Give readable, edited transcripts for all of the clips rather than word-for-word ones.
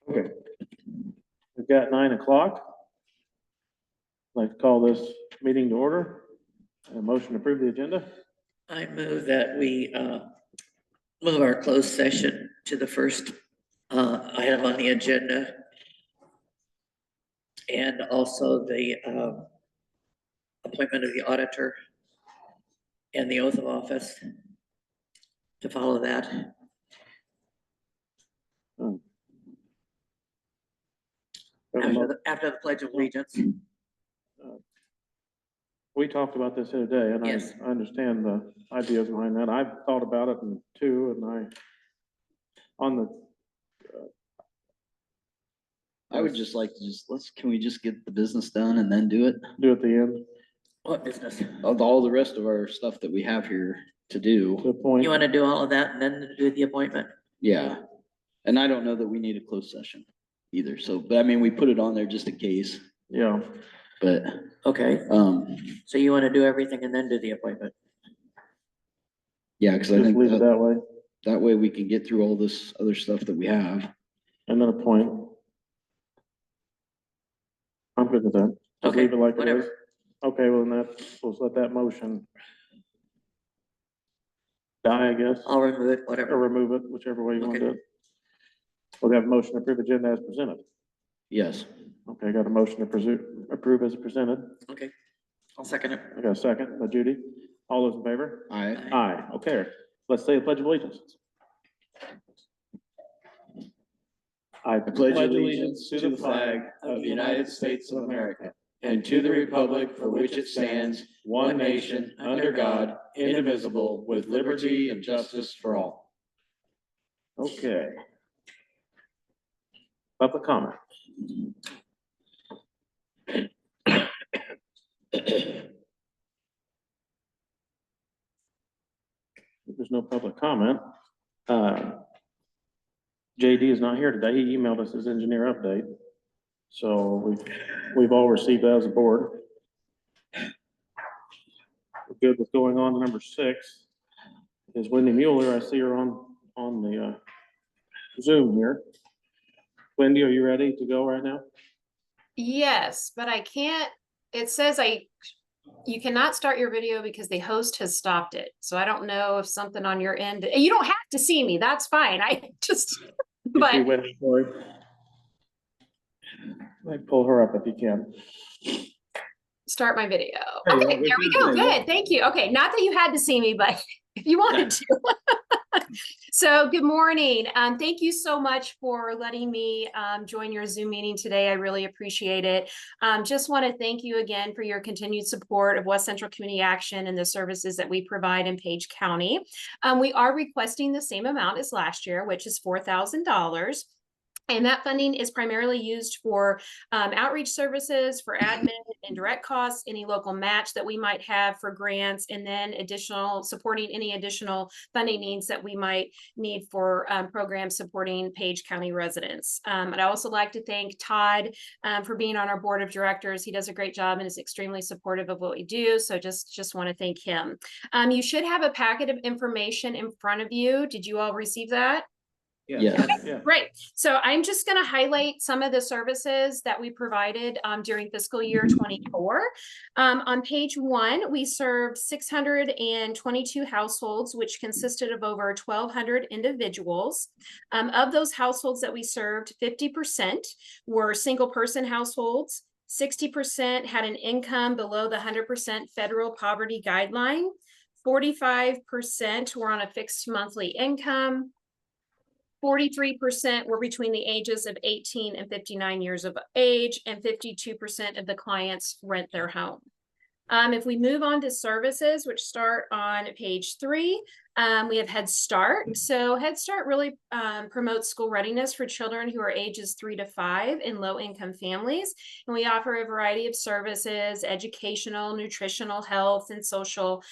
Okay. We've got 9 o'clock. I'd like to call this meeting to order. A motion to approve the agenda. I move that we move our closed session to the first item on the agenda. And also the appointment of the auditor and the oath of office to follow that. After the Pledge of Allegiance. We talked about this the other day, and Yes. I understand the ideas behind that. I've thought about it too, and I would just like to can we just get the business done and then do it? do at the end, What business? Of all the rest of our stuff that we have here to do, to the point. You want to do all of that and then do the appointment? yeah. And I don't know that we need a closed session either, so, but I mean, we put it on there just in case, Yeah, but, Okay, so you want to do everything and then do the appointment? yeah, cause I just think leave it that way, that way we can get through all this other stuff that we have. and then a point. I'm good with that. Just Okay, leave it like it is. whatever. Okay, well, then let's let that motion die, I guess, I'll remove it, or whatever. remove it, whichever way you want to do Okay. it. We'll have a motion to approve agenda as presented. Yes, Okay, got a motion to approve as presented. Okay, I'll second it. I got a second by Judy. All those in favor? I, Aye. Okay, let's say the Pledge of Allegiance. I pledge allegiance to the flag of the United States of America and to the republic for which it stands, one nation, under God, indivisible, with liberty and justice for all. Okay. Public comment. If there's no public comment, JD is not here today. He emailed us his engineer update. So we've all received that as a board. We're good with going on to number 6. Is Wendy Mueller. I see her on the Zoom here. Wendy, are you ready to go right now? Yes, but I can't, it says you cannot start your video because the host has stopped it. So I don't know if something on your end, you don't have to see me, that's fine. I just, You see but Wendy, sorry. Like, pull her up if you can. start my video. There you Okay, go. there we go, good, thank you. Okay, not that you had to see me, but if you wanted to. So good morning. Thank you so much for letting me join your Zoom meeting today. I really appreciate it. Just want to thank you again for your continued support of West Central Community Action and the services that we provide in Page County. We are requesting the same amount as last year, which is $4,000. And that funding is primarily used for outreach services, for admin and direct costs, any local match that we might have for grants, and then supporting any additional funding needs that we might need for programs supporting Page County residents. I'd also like to thank Todd for being on our board of directors. He does a great job and is extremely supportive of what we do. So just want to thank him. You should have a packet of information in front of you. Did you all receive that? yeah, Yeah. Great. So I'm just going to highlight some of the services that we provided during fiscal year 24. On page 1, we served 622 households, which consisted of over 1,200 individuals. Of those households that we served, 50% were single person households. 60% had an income below the 100% federal poverty guideline. 45% were on a fixed monthly income. 43% were between the ages of 18 and 59 years of age, and 52% of the clients rent their home. If we move on to services, which start on page 3, we have Head Start. So Head Start really promotes school readiness for children who are ages 3 to 5 in low-income families. And we offer a variety of services, educational, nutritional, health, and social.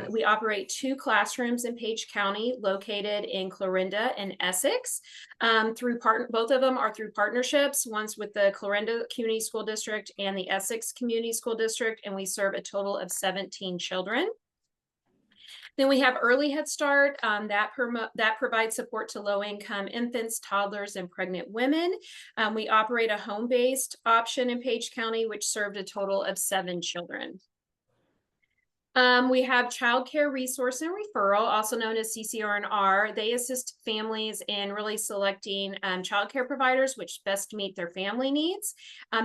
We operate 2 classrooms in Page County located in Clarinda and Essex. Both of them are through partnerships. One's with the Clarinda Community School District and the Essex Community School District, and we serve a total of 17 children. Then we have Early Head Start, that provides support to low-income infants, toddlers, and pregnant women. We operate a home-based option in Page County, which served a total of 7 children. We have Child Care Resource and Referral, also known as CCR&R. They assist families in really selecting child care providers which best meet their family needs.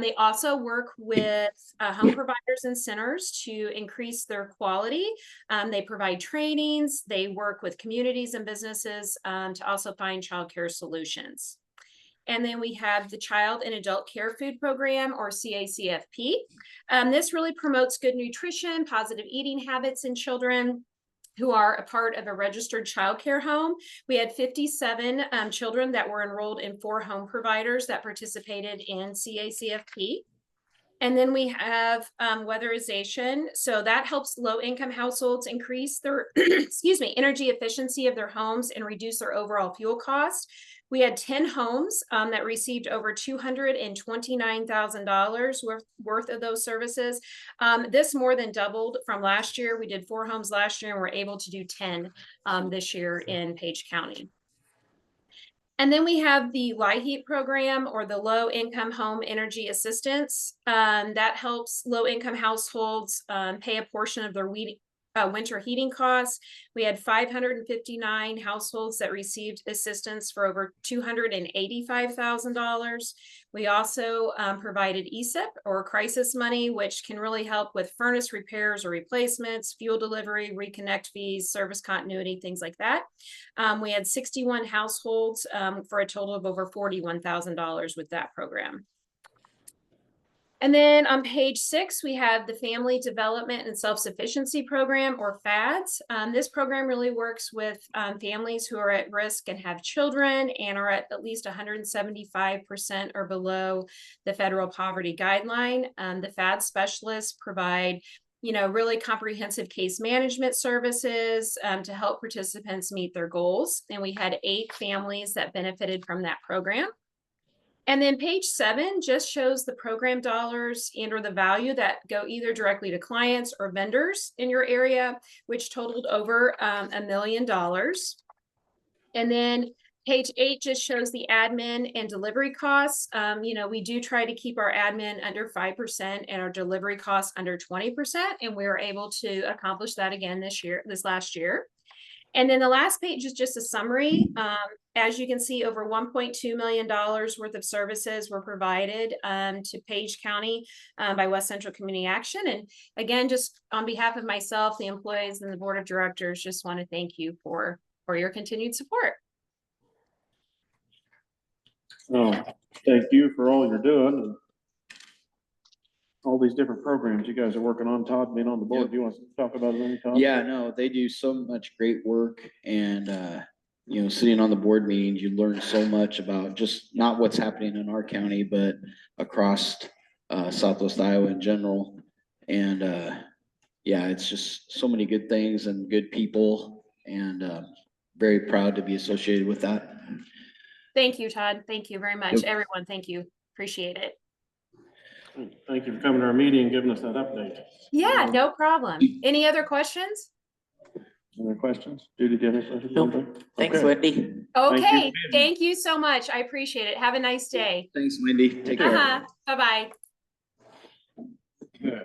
They also work with home providers and centers to increase their quality. They provide trainings. They work with communities and businesses to also find child care solutions. And then we have the Child and Adult Care Food Program, or CACFP. This really promotes good nutrition, positive eating habits in children who are a part of a registered child care home. We had 57 children that were enrolled in 4 home providers that participated in CACFP. And then we have weatherization. So that helps low-income households increase their, excuse me, energy efficiency of their homes and reduce their overall fuel cost. We had 10 homes that received over $229,000 worth of those services. This more than doubled from last year. We did 4 homes last year and we're able to do 10 this year in Page County. And then we have the LIHEAP program, or the Low Income Home Energy Assistance. That helps low-income households pay a portion of their winter heating costs. We had 559 households that received assistance for over $285,000. We also provided ESIP, or crisis money, which can really help with furnace repairs or replacements, fuel delivery, reconnect fees, service continuity, things like that. We had 61 households for a total of over $41,000 with that program. And then on page 6, we have the Family Development and Self-Sufficiency Program, or FADS. This program really works with families who are at risk and have children and are at least 175% or below the federal poverty guideline. The FADS specialists provide really comprehensive case management services to help participants meet their goals. And we had 8 families that benefited from that program. And then page 7 just shows the program dollars and or the value that go either directly to clients or vendors in your area, which totaled over $1 million. And then page 8 just shows the admin and delivery costs. We do try to keep our admin under 5% and our delivery costs under 20%. And we were able to accomplish that again this last year. And then the last page is just a summary. As you can see, over $1.2 million worth of services were provided to Page County by West Central Community Action. And again, just on behalf of myself, the employees, and the board of directors, just want to thank you for your continued support. Oh, thank you for all you're doing and all these different programs you guys are working on. Todd, being on the board, do you want to talk about it any time? Yeah, no, they do so much great work, and sitting on the board meetings, you learn so much about just not what's happening in our county, but across Southwest Iowa in general. And it's just so many good things and good people, and very proud to be associated with that. Thank you, Todd. Thank you very much. Yep. Everyone, thank you. Appreciate it. Thank you for coming to our meeting and giving us that update. Yeah, no problem. Any other questions? Other questions? Judy, do you have any questions? Nope. Thanks, Okay. Wendy. Okay, thank you so much. I appreciate it. Have a nice day. Thanks, Wendy. Take care. Bye-bye. Okay.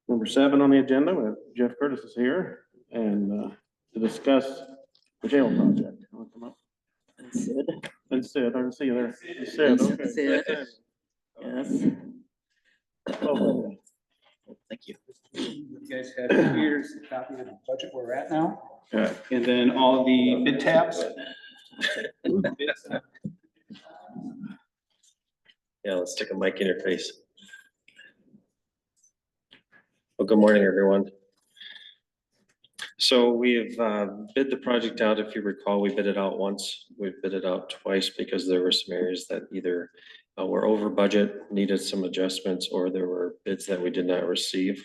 Number 7 on the agenda, we have Jeff Curtis is here and to discuss the jail project. You wanna come up? And Sid, I can see you there. Sid, okay. Sid. Yes. Oh, Thank you. You guys have here's a copy of the budget where we're at now, okay. and then all the bid tabs. Yeah, let's stick a mic in your face. Well, good morning, everyone. So we've bid the project out. If you recall, we bid it out once. We bid it out twice because there were some areas that either were over budget, needed some adjustments, or there were bids that we did not receive.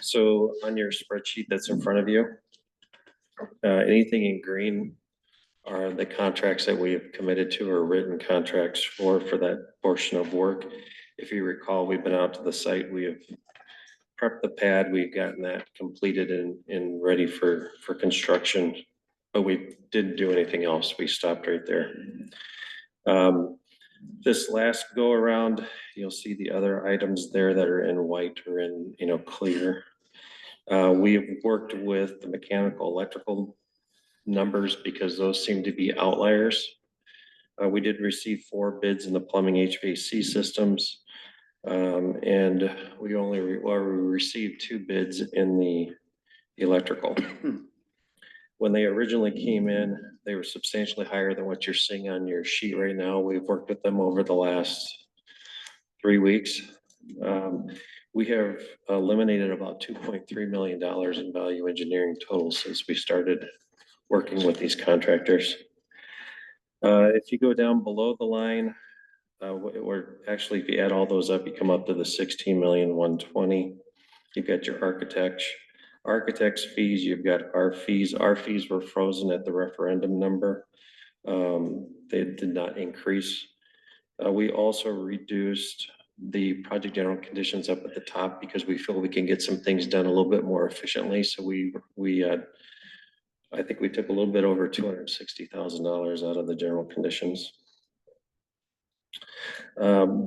So on your spreadsheet that's in front of you, anything in green are the contracts that we have committed to or written contracts for that portion of work. If you recall, we've been out to the site. We have prepped the pad. We've gotten that completed and ready for construction. But we didn't do anything else. We stopped right there. This last go around, you'll see the other items there that are in white or in, clear. We've worked with the mechanical, electrical numbers because those seem to be outliers. We did receive 4 bids in the plumbing HVAC systems. And we received 2 bids in the electrical. When they originally came in, they were substantially higher than what you're seeing on your sheet right now. We've worked with them over the last 3 weeks. We have eliminated about $2.3 million in value engineering total since we started working with these contractors. If you go down below the line, or actually, if you add all those up, you come up to the 16,120,000. You've got your architect's fees, you've got our fees. Our fees were frozen at the referendum number. They did not increase. We also reduced the project general conditions up at the top because we feel we can get some things done a little bit more efficiently. So I think we took a little bit over $260,000 out of the general conditions.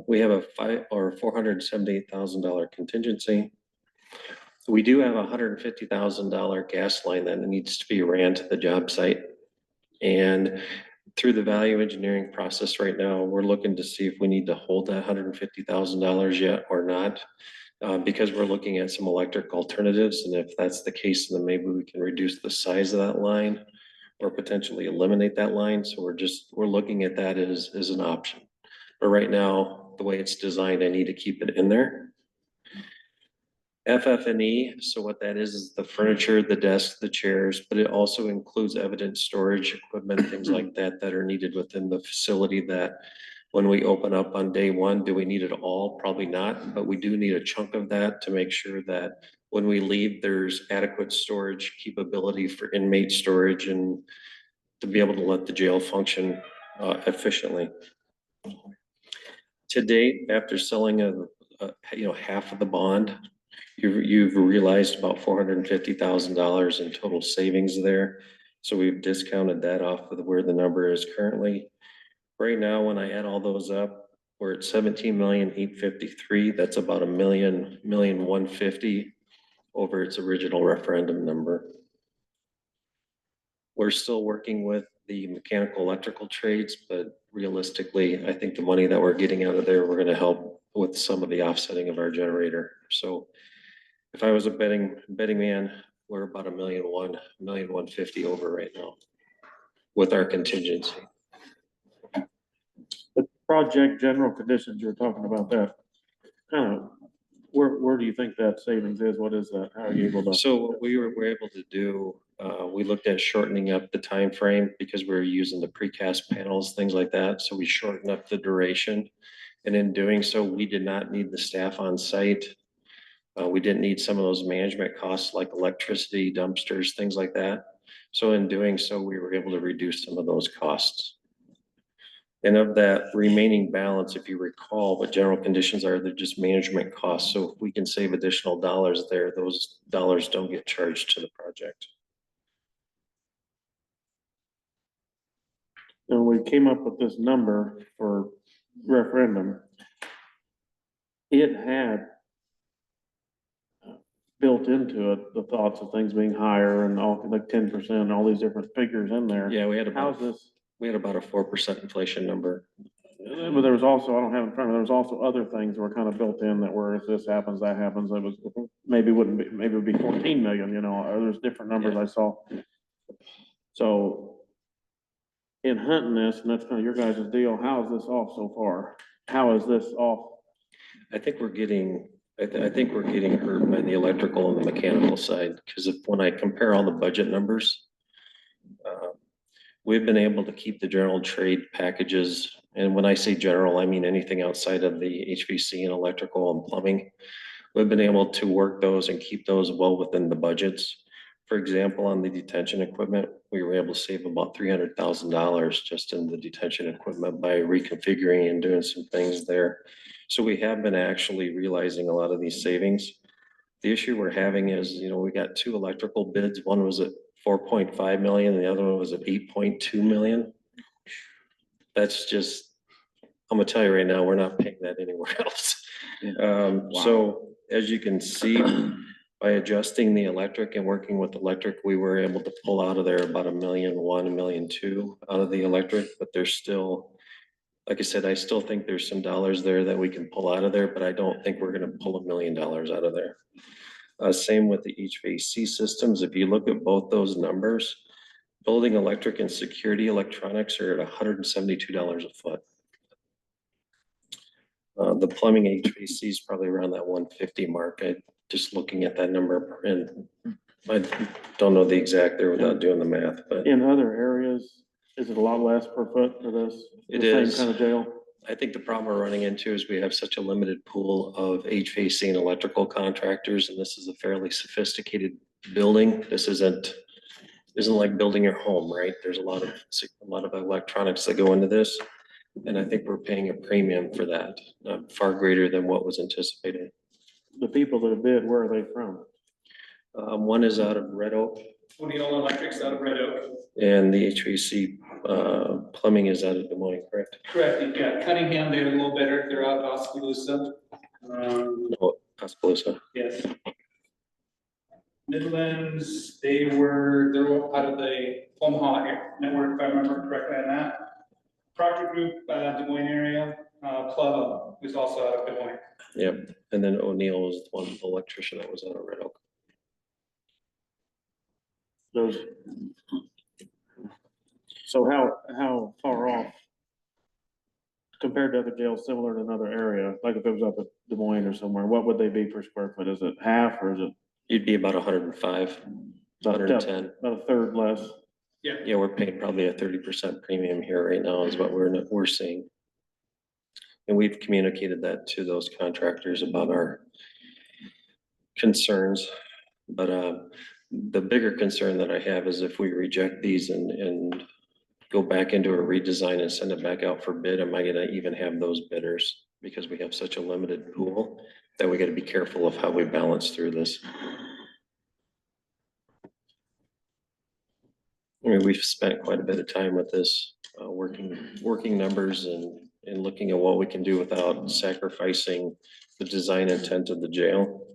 We have a $478,000 contingency. We do have a $150,000 gas line that needs to be ran to the job site. And through the value engineering process right now, we're looking to see if we need to hold that $150,000 yet or not. Because we're looking at some electric alternatives, and if that's the case, then maybe we can reduce the size of that line or potentially eliminate that line. So we're looking at that as an option. But right now, the way it's designed, I need to keep it in there. FF&E, so what that is the furniture, the desk, the chairs, but it also includes evidence storage equipment, things like that that are needed within the facility that when we open up on day one, do we need it all? Probably not, but we do need a chunk of that to make sure that when we leave, there's adequate storage capability for inmate storage and to be able to let the jail function efficiently. To date, after selling half of the bond, you've realized about $450,000 in total savings there. So we've discounted that off of where the number is currently. Right now, when I add all those up, we're at 17,853,000. That's about $1,150,000 over its original referendum number. We're still working with the mechanical electrical trades, but realistically, I think the money that we're getting out of there, we're going to help with some of the offsetting of our generator. So if I was a betting man, we're about $1,150,000 over right now with our contingency. The project general conditions, you were talking about that, kind of, where do you think that savings is? What is that? How are you able to? So what we were able to do, we looked at shortening up the time frame because we were using the precast panels, things like that. So we shortened up the duration. And in doing so, we did not need the staff on site. We didn't need some of those management costs like electricity, dumpsters, things like that. So in doing so, we were able to reduce some of those costs. And of that remaining balance, if you recall, what general conditions are, they're just management costs. So if we can save additional dollars there, those dollars don't get charged to the project. So we came up with this number for referendum. It had built into it the thoughts of things being higher and all like 10%, all these different figures in there. Yeah, we had How's this? We had about a 4% inflation number. But there was also, I don't have in front of me, there was also other things that were kind of built in that were, if this happens, that happens, it was, maybe wouldn't be, maybe it would be 14 million, or there's different numbers I saw. So in hunting this, and that's kind of your guys' deal, how is this off so far? How is this off? I think we're getting hurt by the electrical and the mechanical side, because when I compare all the budget numbers, we've been able to keep the general trade packages. And when I say general, I mean anything outside of the HVC and electrical and plumbing. We've been able to work those and keep those well within the budgets. For example, on the detention equipment, we were able to save about $300,000 just in the detention equipment by reconfiguring and doing some things there. So we have been actually realizing a lot of these savings. The issue we're having is, we got two electrical bids. One was at 4.5 million, and the other one was at 8.2 million. That's just, I'm gonna tell you right now, we're not paying that anywhere else. So as you can see, by adjusting the electric and working with electric, we were able to pull out of there about $1.1 million, $1.2 million out of the electric, but there's still, like I said, I still think there's some dollars there that we can pull out of there, but I don't think we're gonna pull $1 million out of there. Same with the HVAC systems. If you look at both those numbers, building electric and security electronics are at $172 a foot. The plumbing HVAC is probably around that 150 mark. Just looking at that number, and I don't know the exact there without doing the math, but In other areas, is it a lot less per foot for this? It The same is. kind of jail? I think the problem we're running into is we have such a limited pool of HVAC and electrical contractors, and this is a fairly sophisticated building. This isn't like building your home, right? There's a lot of electronics that go into this. And I think we're paying a premium for that, far greater than what was anticipated. The people that bid, where are they from? One is out of Red Oak, O'Neill Electric's out of Red Oak. and the HVAC plumbing is out of Des Moines, correct? Correct, you've got Cunningham, they're a little better, they're out of Oskaloosa. No, Tuscaloosa. Yes. Midlands, they're out of the Omaha network, if I remember correctly on that. Proctor Group, Des Moines area, Plug is also out of Des Moines. Yep, and then O'Neill was the one electrician that was out of Red Oak. Those. So how far off? Compared to other jails similar to another area, like if it was up at Des Moines or somewhere, what would they be per square foot? Is it half or is it You'd be about 105, about 110. a third less? Yeah, we're paying probably a 30% premium here right now is what we're seeing. And we've communicated that to those contractors about our concerns. But the bigger concern that I have is if we reject these and go back into a redesign and send it back out for bid, am I gonna even have those bidders? Because we have such a limited pool that we gotta be careful of how we balance through this. I mean, we've spent quite a bit of time with this, working numbers and looking at what we can do without sacrificing the design intent of the jail.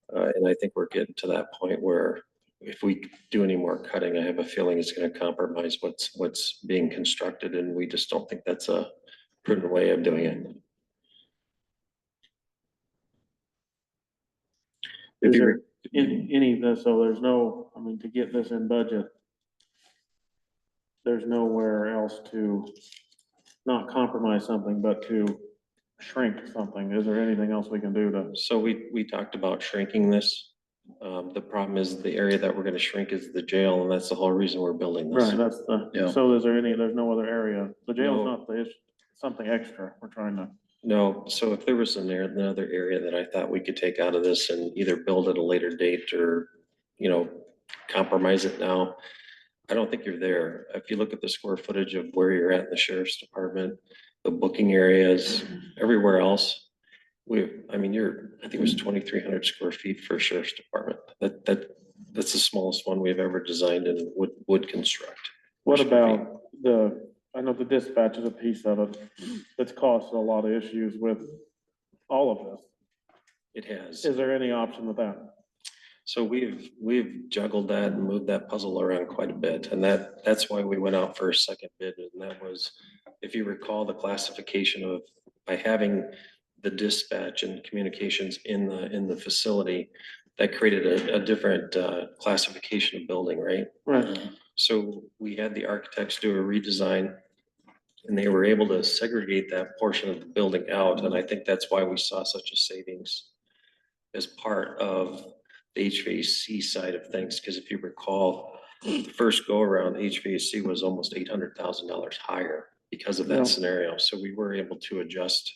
And I think we're getting to that point where if we do any more cutting, I have a feeling it's gonna compromise what's being constructed, and we just don't think that's a prudent way of doing it. If Is you there any of this, so there's no, I mean, to get this in budget, there's nowhere else to not compromise something, but to shrink something. Is there anything else we can do to? So we talked about shrinking this. The problem is the area that we're gonna shrink is the jail, and that's the whole reason we're building this. Right, that's Yeah. so there's no other area. The jail's No. not the issue, something extra we're trying to. No, so if there was another area that I thought we could take out of this and either build at a later date or, compromise it now, I don't think you're there. If you look at the square footage of where you're at in the sheriff's department, the booking areas, everywhere else, I think it was 2,300 square feet for a sheriff's department. That's the smallest one we've ever designed and would construct. What about I know the dispatch is a piece of it that's caused a lot of issues with all of this. It has. Is there any option with that? So we've juggled that and moved that puzzle around quite a bit, and that's why we went out for a second bid, and that was, if you recall, the classification of, by having the dispatch and communications in the facility, that created a different classification of building, right? Right. So we had the architects do a redesign, and they were able to segregate that portion of the building out, and I think that's why we saw such a savings as part of the HVAC side of things, because if you recall, the first go around, HVAC was almost $800,000 higher because of Yeah. that scenario. So we were able to adjust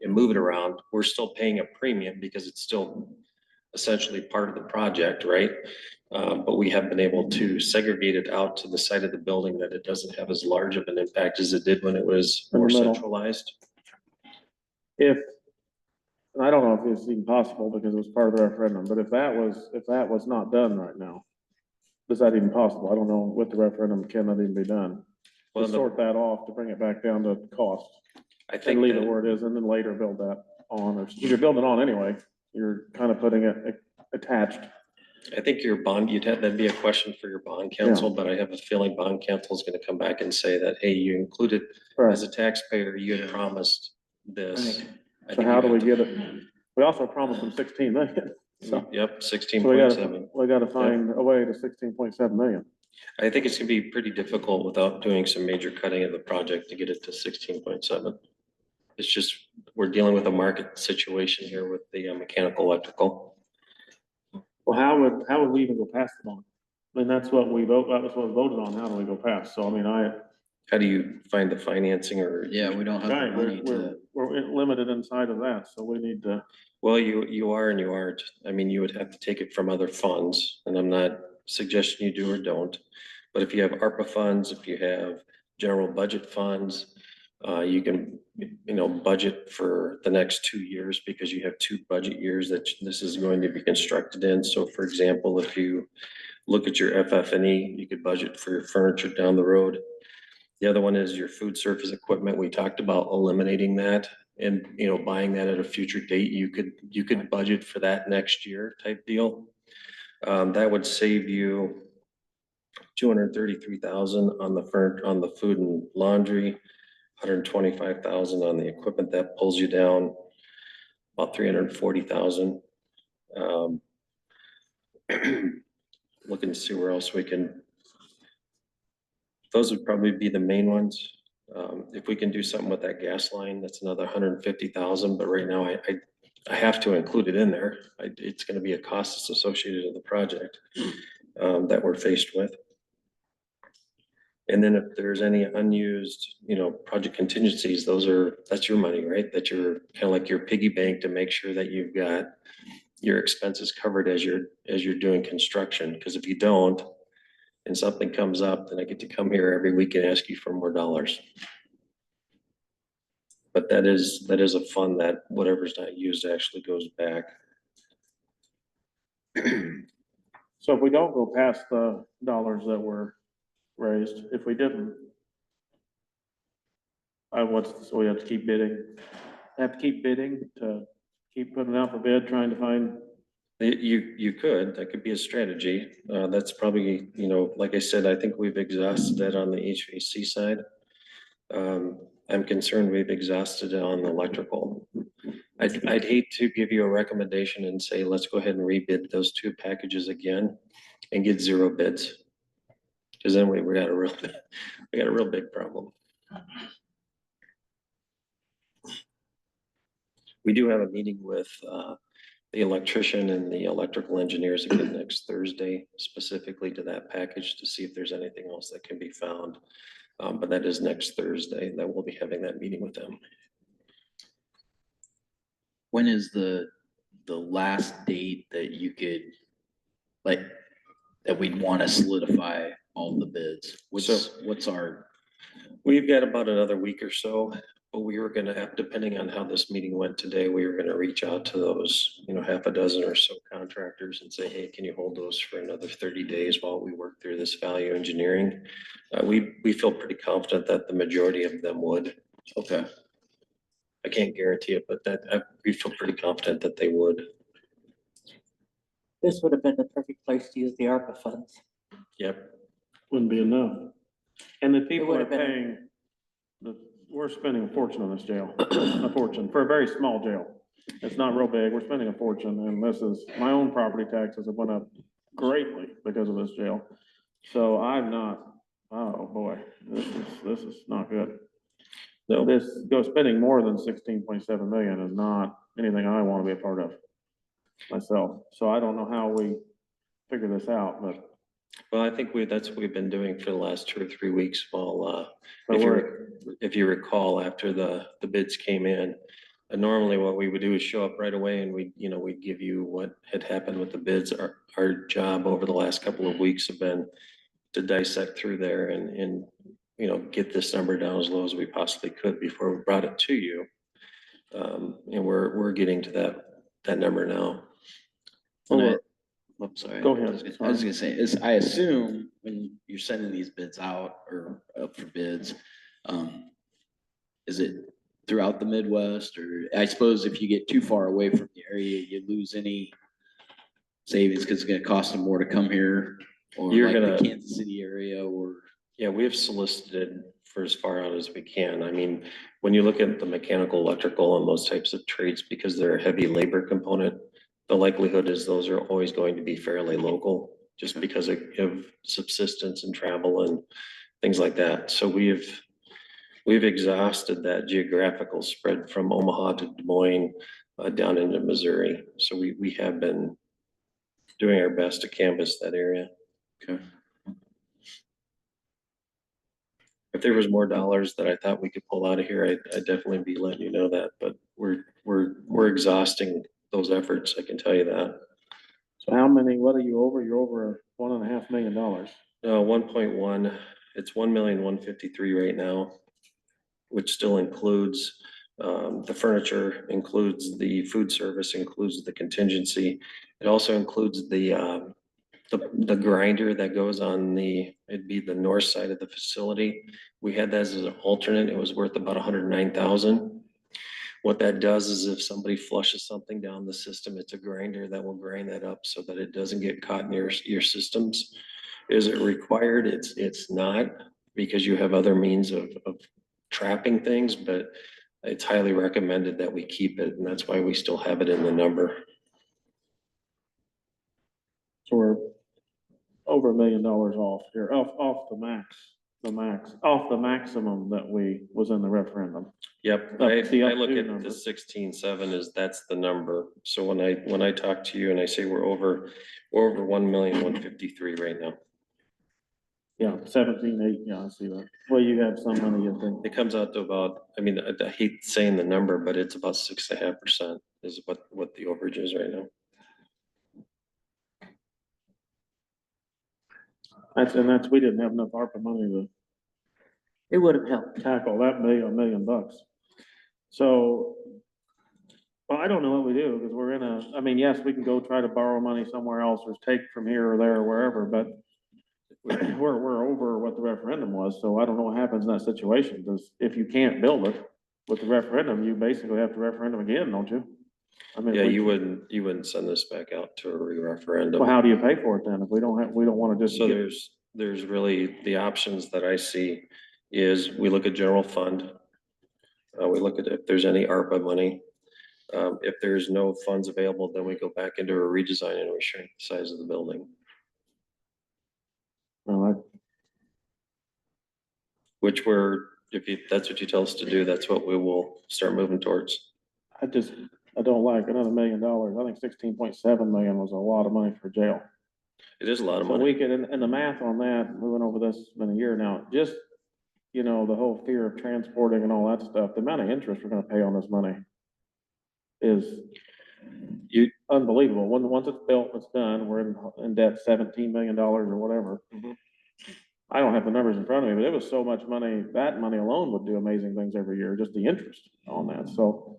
and move it around. We're still paying a premium because it's still essentially part of the project, right? But we have been able to segregate it out to the side of the building that it doesn't have as large of an impact as it did when it was In the more middle. centralized. And I don't know if it's even possible because it was part of the referendum, but if that was not done right now, is that even possible? I don't know, with the referendum, can that even be done? Well, To sort that off, to bring it back down to cost, I and think leave it that, where it is, and then later build that on, or you're building on anyway, you're kind of putting it attached. I think your bond, that'd be a question for your bond counsel, but I have a feeling bond counsel is gonna come back and say that, hey, you included, Right, as a taxpayer, you had promised this. Right. I so think how you do have we to- get it? We also promised them 16 million, so. Yep, So 16.7. we gotta find a way to 16.7 million. I think it's gonna be pretty difficult without doing some major cutting of the project to get it to 16.7. It's just, we're dealing with a market situation here with the mechanical, electrical. Well, how would we even go past the bond? I mean, that was what we voted on, how do we go past? So I mean, How do you find the financing or? Yeah, we don't have the right, money to, we're limited inside of that, so we need to. Well, you are and you aren't. I mean, you would have to take it from other funds, and I'm not suggesting you do or don't. But if you have ARPA funds, if you have general budget funds, you can, budget for the next 2 years because you have 2 budget years that this is going to be constructed in. So for example, if you look at your FF&E, you could budget for your furniture down the road. The other one is your food service equipment. We talked about eliminating that and, buying that at a future date. You could budget for that next year type deal. That would save you 233,000 on the food and laundry, 125,000 on the equipment. That pulls you down about 340,000. Looking to see where else we can. Those would probably be the main ones. If we can do something with that gas line, that's another 150,000, but right now I have to include it in there. It's gonna be a cost that's associated with the project, that we're faced with. And then if there's any unused, project contingencies, that's your money, right? That you're kind of like your piggy bank to make sure that you've got your expenses covered as you're doing construction, because if you don't, and something comes up, then I get to come here every week and ask you for more dollars. But that is a fund that whatever's not used actually goes back. So if we don't go past the dollars that were raised, if we didn't, so we have to keep bidding, to keep putting it out for bid, trying to find. You could, that could be a strategy. That's probably, like I said, I think we've exhausted that on the HVAC side. I'm concerned we've exhausted it on the electrical. I'd hate to give you a recommendation and say, let's go ahead and rebid those 2 packages again and get 0 bids. Cause then we got a real big problem. We do have a meeting with, the electrician and the electrical engineers again next Thursday, specifically to that package to see if there's anything else that can be found. But that is next Thursday that we'll be having that meeting with them. when is the last date that you could, like, that we'd want to solidify all the bids? What's our, We've got about another week or so, but we were gonna have, depending on how this meeting went today, we were gonna reach out to those, half a dozen or so contractors and say, hey, can you hold those for another 30 days while we work through this value engineering? We feel pretty confident that the majority of them would. okay, I can't guarantee it, but we feel pretty confident that they would. This would have been the perfect place to use the ARPA funds. Yep. Wouldn't be enough. And the people would are have been a- paying, we're spending a fortune on this jail, a fortune, for a very small jail. It's not real big, we're spending a fortune, and my own property taxes have went up greatly because of this jail. So oh boy, this is not good. No, Spending more than 16.7 million is not anything I want to be a part of myself. So I don't know how we figure this out, but. well, I think that's what we've been doing for the last 2 or 3 weeks while, but if you recall, after the bids came in, normally what we would do is show up right away and we'd give you what had happened with the bids. Our job over the last couple of weeks have been to dissect through there and get this number down as low as we possibly could before we brought it to you. And we're getting to that number now. And Over- I'm sorry. Go ahead, I was gonna say, I assume when you're sending these bids out or up for bids, is it throughout the Midwest, or I suppose if you get too far away from the area, you lose any savings because it's gonna cost them more to come here? Or You're like the gonna- Kansas City area, or, Yeah, we have solicited for as far out as we can. I mean, when you look at the mechanical, electrical and those types of trades, because they're a heavy labor component, the likelihood is those are always going to be fairly local, just because of subsistence and travel and things like that. So we've exhausted that geographical spread from Omaha to Des Moines, down into Missouri. So we have been doing our best to canvass that area. okay. If there was more dollars that I thought we could pull out of here, I'd definitely be letting you know that, but we're exhausting those efforts, I can tell you that. So how many, what are you over? You're over $1.5 million. 1.1, it's 1,153,000 right now, which still includes, the furniture, includes the food service, includes the contingency. It also includes the grinder that goes on it'd be the north side of the facility. We had that as an alternate. It was worth about 109,000. What that does is if somebody flushes something down the system, it's a grinder that will grind that up so that it doesn't get caught in your systems. Is it required? It's not, because you have other means of trapping things, but it's highly recommended that we keep it, and that's why we still have it in the number. So we're over $1 million off here, off the maximum that was in the referendum. Yep, Up I the up look to at number. the 16.7 that's the number. So when I talk to you and I say we're over 1,153,000 right now, Yeah, 17.8, yeah, I see that. Well, you have some money, you think. it comes out to about, I mean, I hate saying the number, but it's about 6.5% is what the overage is right now. We didn't have enough ARPA money to It would have helped. tackle that $1 million. So, well, I don't know what we do, because I mean, yes, we can go try to borrow money somewhere else or take from here or there or wherever, but we're over what the referendum was, so I don't know what happens in that situation, because if you can't build it with the referendum, you basically have to referendum again, don't you? I mean, Yeah, you wouldn't send this back out to a referendum. Well, how do you pay for it then, if we don't wanna just So get, there's really, the options that I see is we look at general fund. We look at if there's any ARPA money. If there's no funds available, then we go back into a redesign and we shrink the size of the building, well, which that's what you tell us to do, that's what we will start moving towards. I don't like another $1 million. I think 16.7 million was a lot of money for jail. It is a lot of So money. we could, and the math on that, we went over this, it's been a year now, just, the whole fear of transporting and all that stuff, the amount of interest we're gonna pay on this money is unbelievable. Once it's built, it's done, we're in debt $17 million or whatever. Mhm. I don't have the numbers in front of me, but it was so much money, that money alone would do amazing things every year, just the interest on that, so.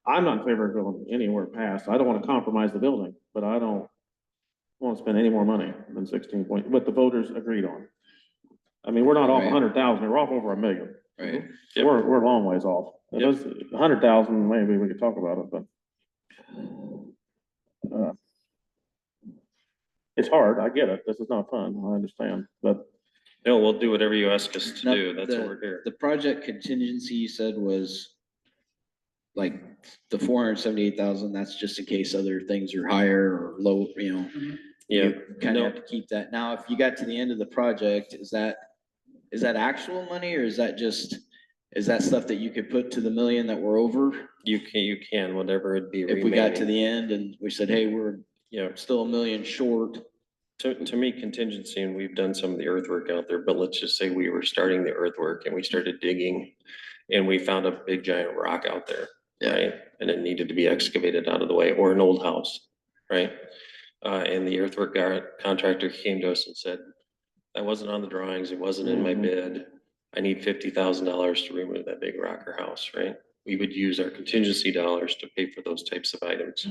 I'm not in favor of going anywhere past, I don't wanna compromise the building, but I don't want to spend any more money than 16 point, what the voters agreed on. I mean, we're not off Right. 100,000, we're off over $1 million. Right. Yep. We're a long ways off. If Yep. it's 100,000, maybe we could talk about it, but it's hard, I get it, this is not fun, I understand, but No, we'll do whatever you ask us to Now, do, that's what we're here. The project contingency you said was like the 478,000, that's just in case other things are higher or low, Yeah, you kind of no, have to keep that. Now, if you got to the end of the project, is that actual money, or is that stuff that you could put to the $1 million that we're over? you can, whatever it'd be If we got to remaining. the end and we said, hey, we're Yeah, still $1 million short, to me, contingency, and we've done some of the earthwork out there, but let's just say we were starting the earthwork and we started digging and we found a big giant rock out there, Yeah. right? And it needed to be excavated out of the way, or an old house, right? And the earthwork contractor came to us and said, that wasn't on the drawings, it wasn't in my Mhm. bid. I need $50,000 to remove that big rocker house, right? we would use our contingency dollars to pay for those types of items.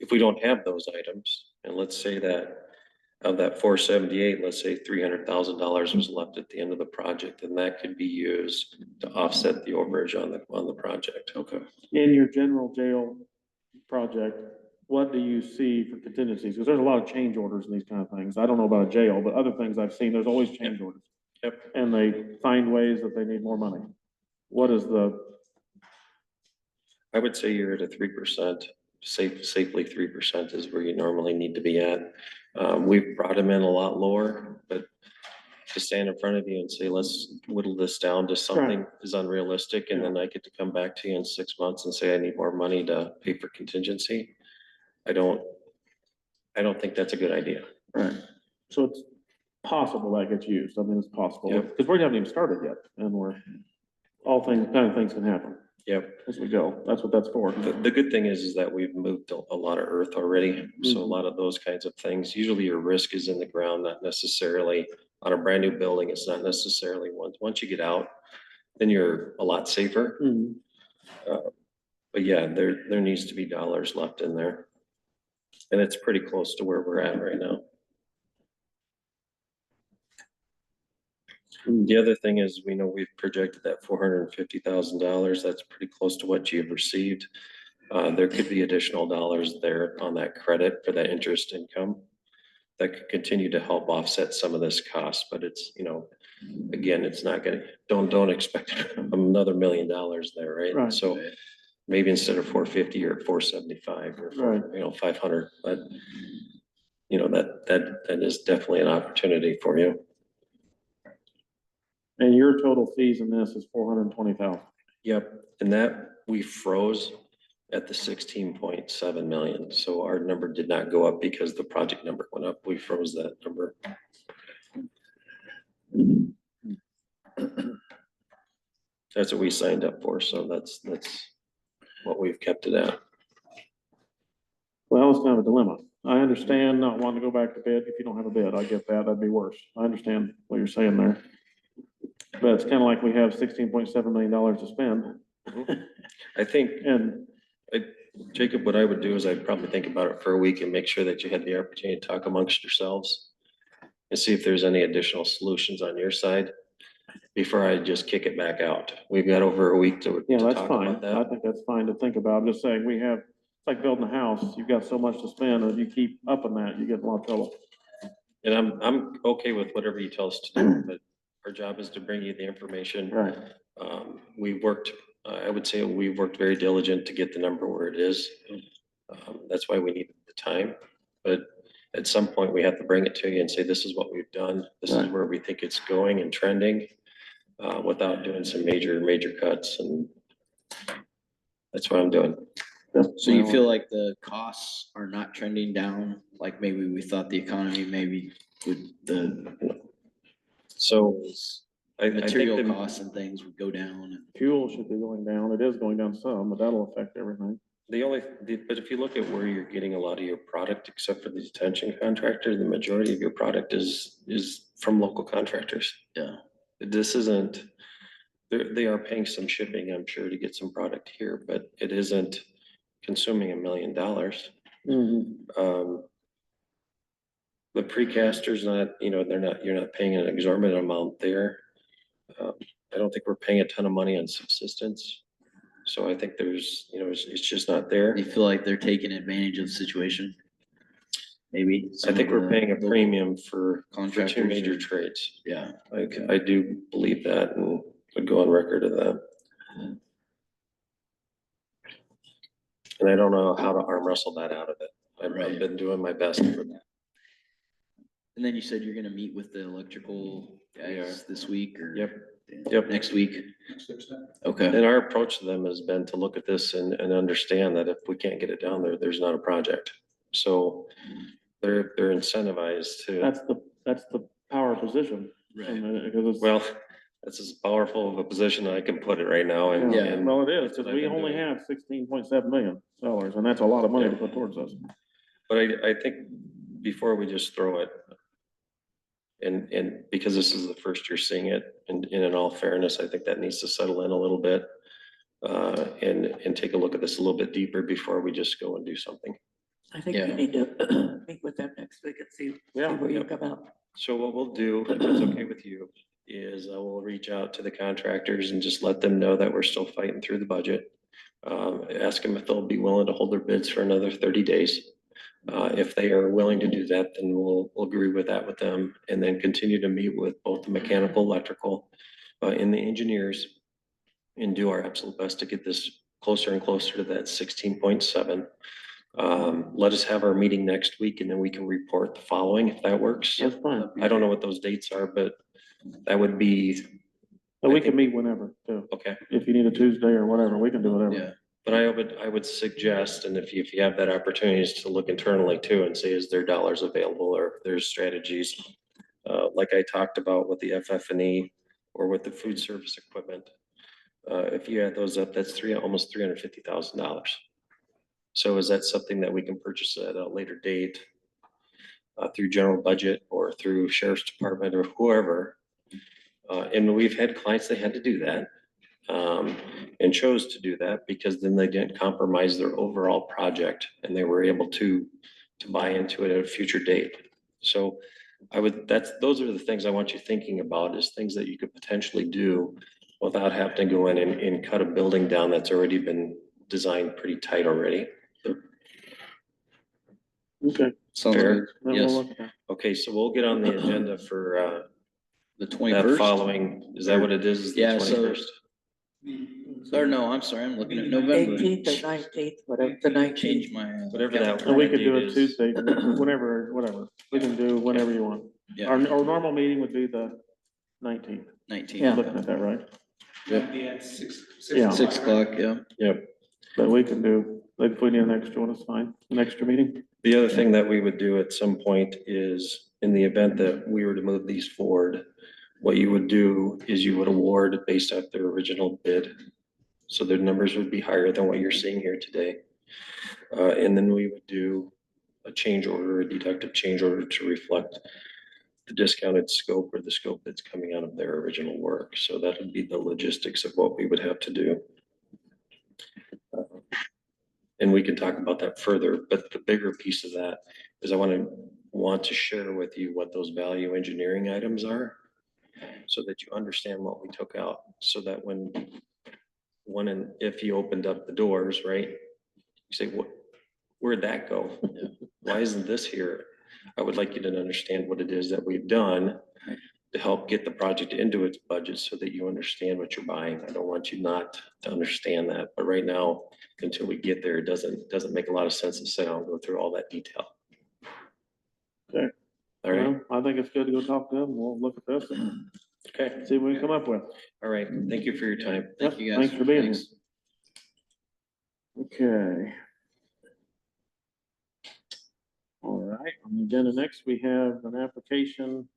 If we don't have those items, and let's say that of that 478, let's say $300,000 was left at the end of the project, and that could be used to offset the overage on the project. Okay. In your general jail project, what do you see for contingencies? Because there's a lot of change orders and these kind of things. I don't know about a jail, but other things I've seen, there's always change orders. Yep. And they find ways that they need more money. What is the, I would say you're at a 3%, safely 3% is where you normally need to be at. We've brought them in a lot lower, but to stand in front of you and say, let's whittle this down to something is unrealistic, and then I get to come back to you in 6 months and say, I need more money to pay for contingency. I don't think that's a good idea. right, so it's possible that gets used. I mean, it's possible, Yep. because we haven't even started yet, and kind of things can happen Yep. as we go. That's what that's for. The good thing is that we've moved a lot of earth already, so a Mhm. lot of those kinds of things, usually your risk is in the ground, not necessarily on a brand new building, it's not necessarily once you get out, then you're a lot safer. Mhm. But yeah, there needs to be dollars left in there. And it's pretty close to where we're at right now. The other thing is, we know we've projected that $450,000. That's pretty close to what you've received. There could be additional dollars there on that credit for that interest income that could continue to help offset some of this cost, but it's, again, it's not gonna, don't expect another $1 million there, right? Right. So maybe instead of 450 or 475 or, Right. 500, but that is definitely an opportunity for you. And your total fees in this is 420,000. Yep, and that we froze at the 16.7 million. So our number did not go up because the project number went up. We froze that number. That's what we signed up for. So that's what we've kept it at. Well, it's kind of a dilemma. I understand not wanting to go back to bid if you don't have a bid. I get that. That'd be worse. I understand what you're saying there. But it's kind of like we have $16.7 million to spend. I think, And Jacob, what I would do is I'd probably think about it for a week and make sure that you had the opportunity to talk amongst yourselves and see if there's any additional solutions on your side before I just kick it back out. We've got over a week to yeah, that's talk fine. about I that. think that's fine to think about. I'm just saying, it's like building a house. You've got so much to spend, and if you keep upping that, you get in a lot of trouble. And I'm okay with whatever you tell us to do, but our job is to bring you the information. Right. I would say we've worked very diligent to get the number where it is. That's why we need the time, but at some point we have to bring it to you and say, this is what we've done. This is Right. where we think it's going and trending, without doing some major cuts, and that's what I'm doing. So you feel like the costs are not trending down, like maybe we thought the economy maybe would, So I material think costs and things would go down and. Fuel should be going down. It is going down some, but that'll affect everything. but if you look at where you're getting a lot of your product, except for the detention contractor, the majority of your product is from local contractors. Yeah. This isn't, they are paying some shipping, I'm sure, to get some product here, but it isn't consuming $1 million. The precasters not, you're not paying an exorbitant amount there. I don't think we're paying a ton of money on subsistence. So I think there's, it's just not there. They feel like they're taking advantage of the situation. Maybe. I some think of we're the paying a local premium for two contractors major or- trades. Yeah. I do believe that and would go on record of that. And I don't know how to arm wrestle that out of it. I've Right. been doing my best for that. And then you said you're gonna meet with the electrical guys this week or? Yep. Next week? Okay. And our approach to them has been to look at this and understand that if we can't get it down there, there's not a project. So they're incentivized to, That's the power position. Right. Because it's. well, that's as powerful of a position I can put it right now. And, Yeah. and Well, it is, that's what because I've we been only doing. have $16.7 million, and that's a lot of money to put towards us. But I think before we just throw it, and because this is the first you're seeing it, and in all fairness, I think that needs to settle in a little bit. and take a look at this a little bit deeper before we just go and do something. I think Yeah. we need to meet with them next week and see Yeah. where you come out. So what we'll do, if it's okay with you, is I will reach out to the contractors and just let them know that we're still fighting through the budget. Ask them if they'll be willing to hold their bids for another 30 days. If they are willing to do that, then we'll agree with that with them and then continue to meet with both the mechanical, electrical, and the engineers and do our absolute best to get this closer and closer to that 16.7. Let us have our meeting next week and then we can report the following if that works. That's fine. I don't know what those dates are, but that would be, But we can meet whenever, too. okay. If you need a Tuesday or whatever, we can do whatever. Yeah. But I would suggest, and if you have that opportunity, is to look internally too and say, is there dollars available or if there's strategies? Like I talked about with the FF&E or with the food service equipment. If you add those up, that's almost $350,000. So is that something that we can purchase at a later date? Through general budget or through sheriff's department or whoever? And we've had clients that had to do that. And chose to do that because then they didn't compromise their overall project and they were able to buy into it at a future date. So those are the things I want you thinking about is things that you could potentially do without having to go in and cut a building down that's already been designed pretty tight already. Okay. Sounds Fair. good. Then we'll Yes, look at that. Okay, so we'll get on the agenda for the that 21st. following, is that what it is? The Yeah, so- 21st? Or no, I'm sorry, I'm looking at November. 18th or 19th, whatever, the 19th. Change my. Whatever that. And we could do date it is. Tuesday, whatever. We can do whenever you want. Yeah, Our normal meeting would be the 19th. 19. I'm looking at that, right? Yep. Be at six. Yeah. 6 o'clock, yeah. But we can do, like, if we need an extra one, it's fine. An extra meeting. The other thing that we would do at some point is, in the event that we were to move these forward, what you would do is you would award based off their original bid. So their numbers would be higher than what you're seeing here today. And then we would do a change order, a deductive change order to reflect the discounted scope or the scope that's coming out of their original work. So that would be the logistics of what we would have to do. And we can talk about that further, but the bigger piece of that is I want to share with you what those value engineering items are so that you understand what we took out, so that if you opened up the doors, right? You say, where'd that go? Why isn't this here? I would like you to understand what it is that we've done to help get the project into its budget so that you understand what you're buying. I don't want you not to understand that, but right now, until we get there, it doesn't make a lot of sense to sit down and go through all that detail. Okay. All right, Well, I think it's good to go talk to them. We'll look at this and okay, see what we can come up with. all right. Thank you for your time. Yep, Thank you guys. thanks for being here. Thanks. Okay. All right, on the agenda next, we have an application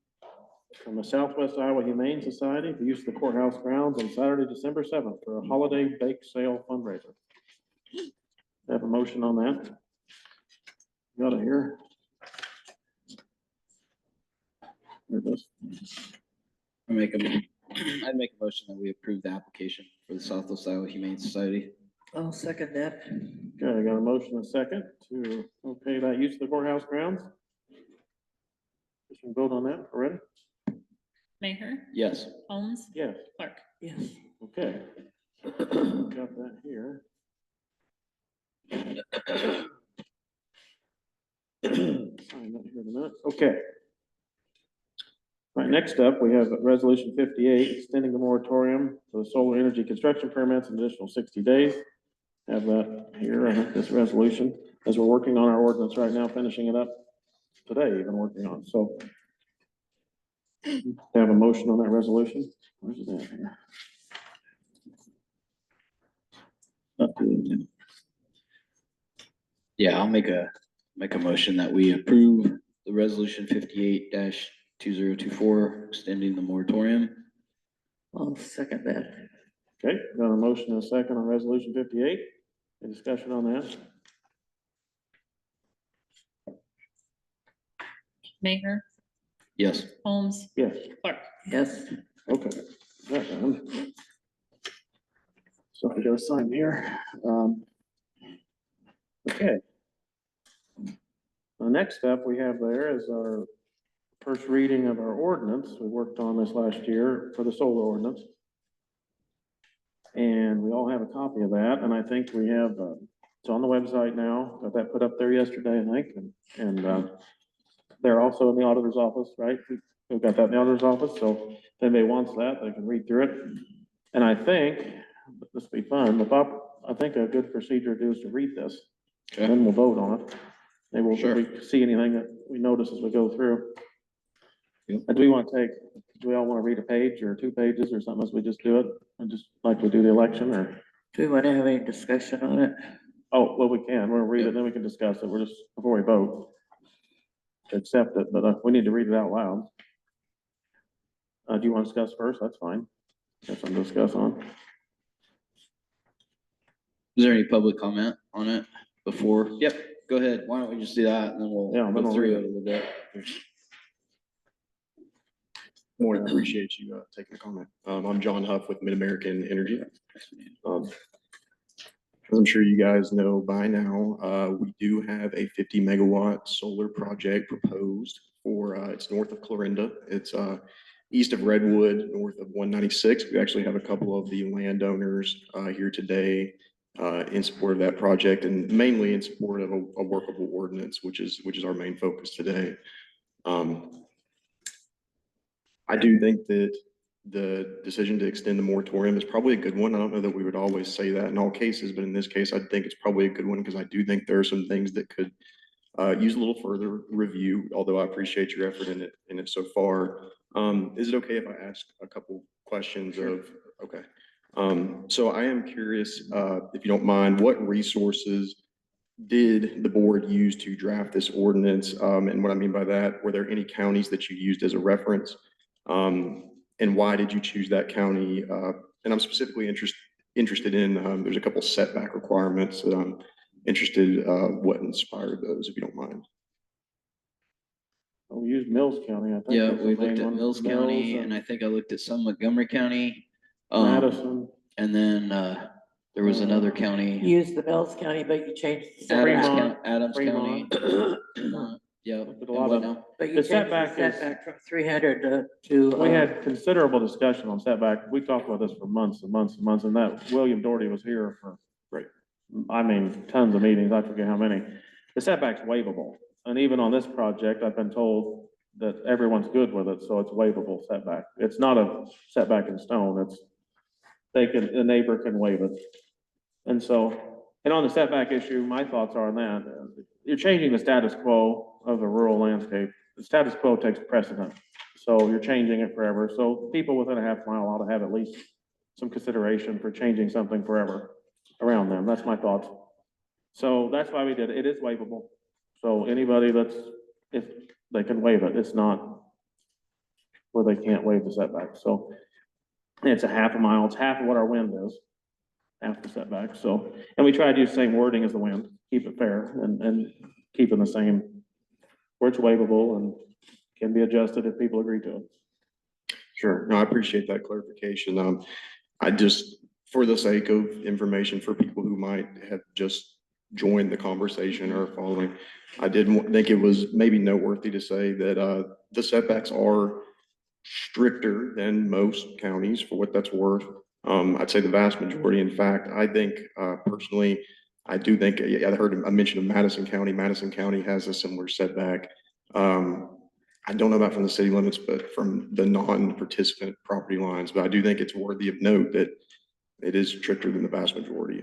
from the Southwest Iowa Humane Society to use the courthouse grounds on Saturday, December 7th for a holiday bake sale fundraiser. Have a motion on that? Got it here. Here it is. I'd make a motion that we approve the application for the Southwest Iowa Humane Society. I'll second that. Okay, I got a motion and a second to okay that use of the courthouse grounds. We can vote on that already? Mayor, Yes. Holmes, Yes. Clark. Yes. Okay. Got that here. Sign that here in a minute. Okay. All right, next up, we have resolution 58, extending the moratorium for the solar energy construction permits an additional 60 days. Have that here, I have this resolution, as we're working on our ordinance right now, finishing it up today, even working on, so. Have a motion on that resolution? Where's it at here? Up to you. Yeah, I'll make a motion that we approve the resolution 58-2024, extending the moratorium. I'll second that. Okay, got a motion and a second on resolution 58. Any discussion on that? Mayor, Yes. Holmes, Yes, Clark. Yes. okay. That done. So I got a sign here. Okay. The next step we have there is our first reading of our ordinance. We worked on this last year for the solar ordinance. And we all have a copy of that, and I think we have, it's on the website now, got that put up there yesterday, I think, and they're also in the auditor's office, right? We've got that in the auditor's office, so if anybody wants that, they can read through it. And I think, this will be fun, I think a good procedure to do is to read this, Okay. then we'll vote on it. Maybe we'll, Sure. if we see anything that we notice as we go through. Yep. And do we all want to read a page or 2 pages or something as we just do it? And just like we do the election, or? Do we want to have any discussion on it? Oh, well, we can. We'll read it, then we can discuss it. We're just, before we vote. To accept it, but we need to read it out loud. Do you want to discuss first? That's fine. Got something to discuss on. Is there any public comment on it before? Yep, go ahead. Why don't we just do that and then Yeah, we'll then go we'll through read it a little bit. Morning, I appreciate you taking the comment. I'm John Huff with Mid-American Energy. As I'm sure you guys know by now, we do have a 50 megawatt solar project proposed for, it's north of Clarinda. It's east of Redwood, north of 196. We actually have a couple of the landowners here today in support of that project, and mainly in support of a workable ordinance, which is our main focus today. I do think that the decision to extend the moratorium is probably a good one. I don't know that we would always say that in all cases, but in this case, I think it's probably a good one because I do think there are some things that could use a little further review, although I appreciate your effort in it so far. Is it okay if I ask a couple questions of, okay. So I am curious, if you don't mind, what resources did the board use to draft this ordinance? And what I mean by that, were there any counties that you used as a reference? And why did you choose that county? And I'm specifically interested in, there's a couple setback requirements that I'm interested, what inspired those, if you don't mind. We used Mills County, I think. Yeah, was the we main looked at one. Mills County and I think I looked at some Montgomery County. Madison. And then, there was another county. You used the Mills County, but you changed the Adams setback. Fremont. Adams County. Fremont. Yeah. Looked at a and lot what of- now? But you The changed the setback is- setback from 300 to. We had considerable discussion on setback. We talked about this for months and months and months, and that William Doherty was here for, Right. I mean, tons of meetings. I forget how many. The setback's waivable. And even on this project, I've been told that everyone's good with it, so it's waivable setback. It's not a setback in stone. It's, the neighbor can waive it. And so, and on the setback issue, my thoughts are on that. You're changing the status quo of the rural landscape. The status quo takes precedent. So you're changing it forever. So people within a half mile ought to have at least some consideration for changing something forever around them. That's my thoughts. So that's why we did it. It is waivable. So anybody that's, if they can waive it, it's not where they can't waive the setback. So it's a half a mile. It's half of what our wind is, half the setback. So, and we tried to use the same wording as the wind, keep it fair and keeping the same, where it's waivable and can be adjusted if people agree to it. Sure. No, I appreciate that clarification. I just, for the sake of information for people who might have just joined the conversation or following, I did think it was maybe noteworthy to say that the setbacks are stricter than most counties for what that's worth. I'd say the vast majority. In fact, I think personally, I do think, I heard a mention of Madison County. Madison County has a similar setback. I don't know about from the city limits, but from the non-participant property lines, but I do think it's worthy of note that it is stricter than the vast majority.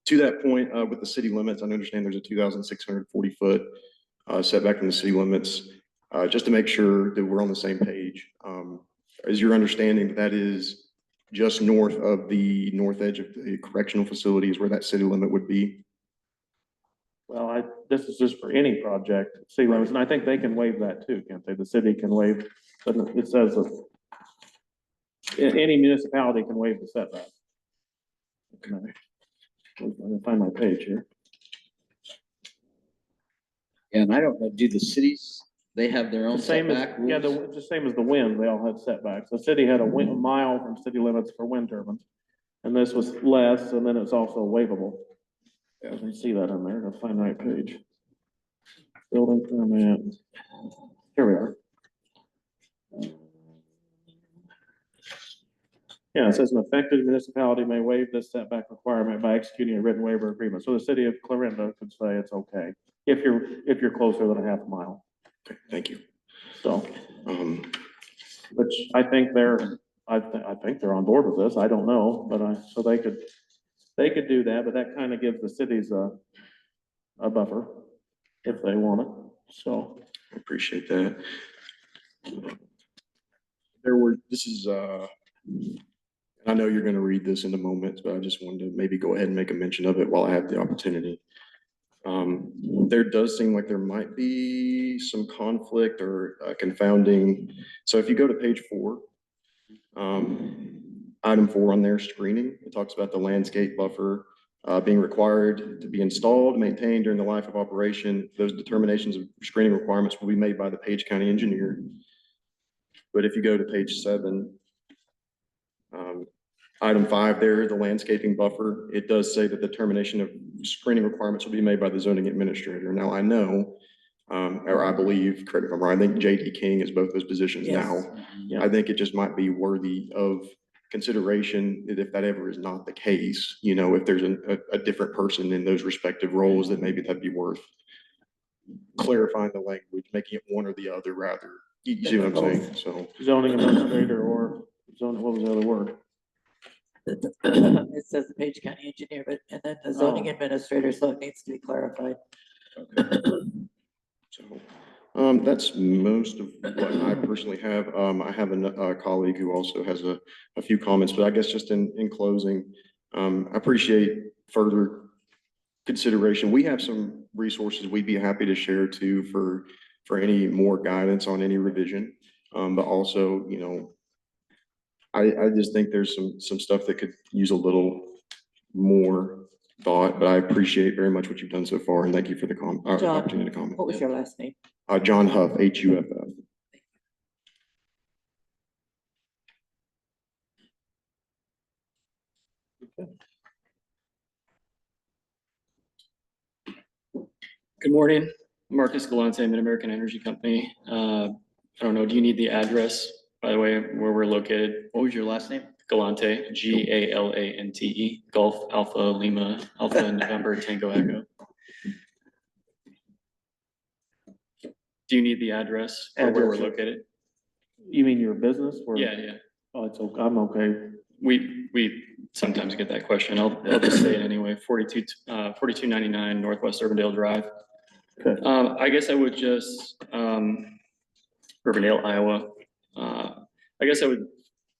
To that point, with the city limits, I understand there's a 2,640 foot setback from the city limits. Just to make sure that we're on the same page, is your understanding that is just north of the north edge of the correctional facilities where that city limit would be? Well, this is just for any project, city limits, and I think they can waive that too, can't they? The city can waive, but it says that any municipality can waive the setback. Can I find my page here? And I don't know, do the cities, they have their own The same as, setback yeah, rules? it's the same as the wind, they all had setbacks. The city had a mile from city limits for wind turbines. And this was less, and then it's also waivable. I can see that in there, the finite page. Building permit. Here we are. Yeah, it says an affected municipality may waive this setback requirement by executing a written waiver agreement. So the city of Clarinda could say it's okay if you're closer than a half a mile. Okay, thank you. So, Um, which I think I think they're on board with this. I don't know, but so they could do that, but that kind of gives the cities a buffer if they want it. So, I appreciate that. This is, I know you're gonna read this in a moment, but I just wanted to maybe go ahead and make a mention of it while I have the opportunity. There does seem like there might be some conflict or confounding. So if you go to page 4, item 4 on there, screening, it talks about the landscape buffer being required to be installed, maintained during the life of operation. Those determinations of screening requirements will be made by the Page County engineer. But if you go to page 7, item 5 there, the landscaping buffer, it does say that the determination of screening requirements will be made by the zoning administrator. Now, I know, or I believe, correct me if I'm wrong, I think JD King is both those positions Yes. now. Yeah. I think it just might be worthy of consideration if that ever is not the case, if there's a different person in those respective roles, that maybe that'd be worth clarifying the language, making it one or the other rather. You see what I'm saying? So, zoning administrator or zoning, what was the other word? It says the Page County engineer, but, and then the zoning Oh. administrator, so it needs to be clarified. so, that's most of what I personally have. I have a colleague who also has a few comments, but I guess just in closing, I appreciate further consideration. We have some resources we'd be happy to share too for any more guidance on any revision. But also, I just think there's some stuff that could use a little more thought, but I appreciate very much what you've done so far, and thank you for the opportunity to comment. What was your last name? John Huff, HUFF. Good morning, Marcus Galante, Mid-American Energy Company. I don't know, do you need the address, by the way, where we're located? What was your last name? Galante, Galante, Golf Alpha Lima, Alpha November Tango Echo. Do you need the address for where we're Address. located? You mean your business? Or- Yeah, yeah. Oh, it's okay. I'm okay. We sometimes get that question. I'll just say it anyway. 4299 Northwest Urbandale Drive. Okay. I guess I would just, Urbandale, Iowa. I guess I would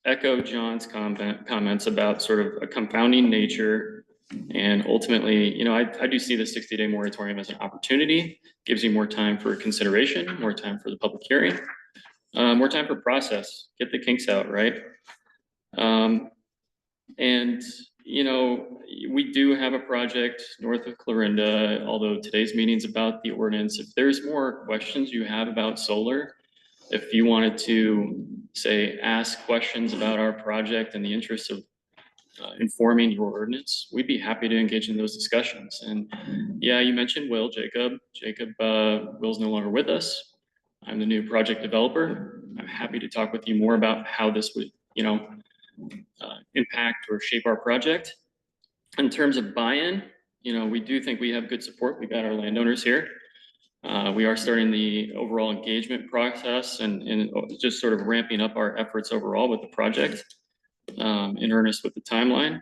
echo John's comments about sort of a confounding nature. And ultimately, I do see the 60-day moratorium as an opportunity, gives you more time for consideration, more time for the public hearing, more time for process, get the kinks out, right? And, we do have a project north of Clarinda, although today's meeting's about the ordinance. If there's more questions you have about solar, if you wanted to, say, ask questions about our project in the interest of informing your ordinance, we'd be happy to engage in those discussions. And yeah, you mentioned Jacob. Will's no longer with us. I'm the new project developer. I'm happy to talk with you more about how this would, impact or shape our project. In terms of buy-in, we do think we have good support. We've got our landowners here. We are starting the overall engagement process and just sort of ramping up our efforts overall with the project in earnest with the timeline.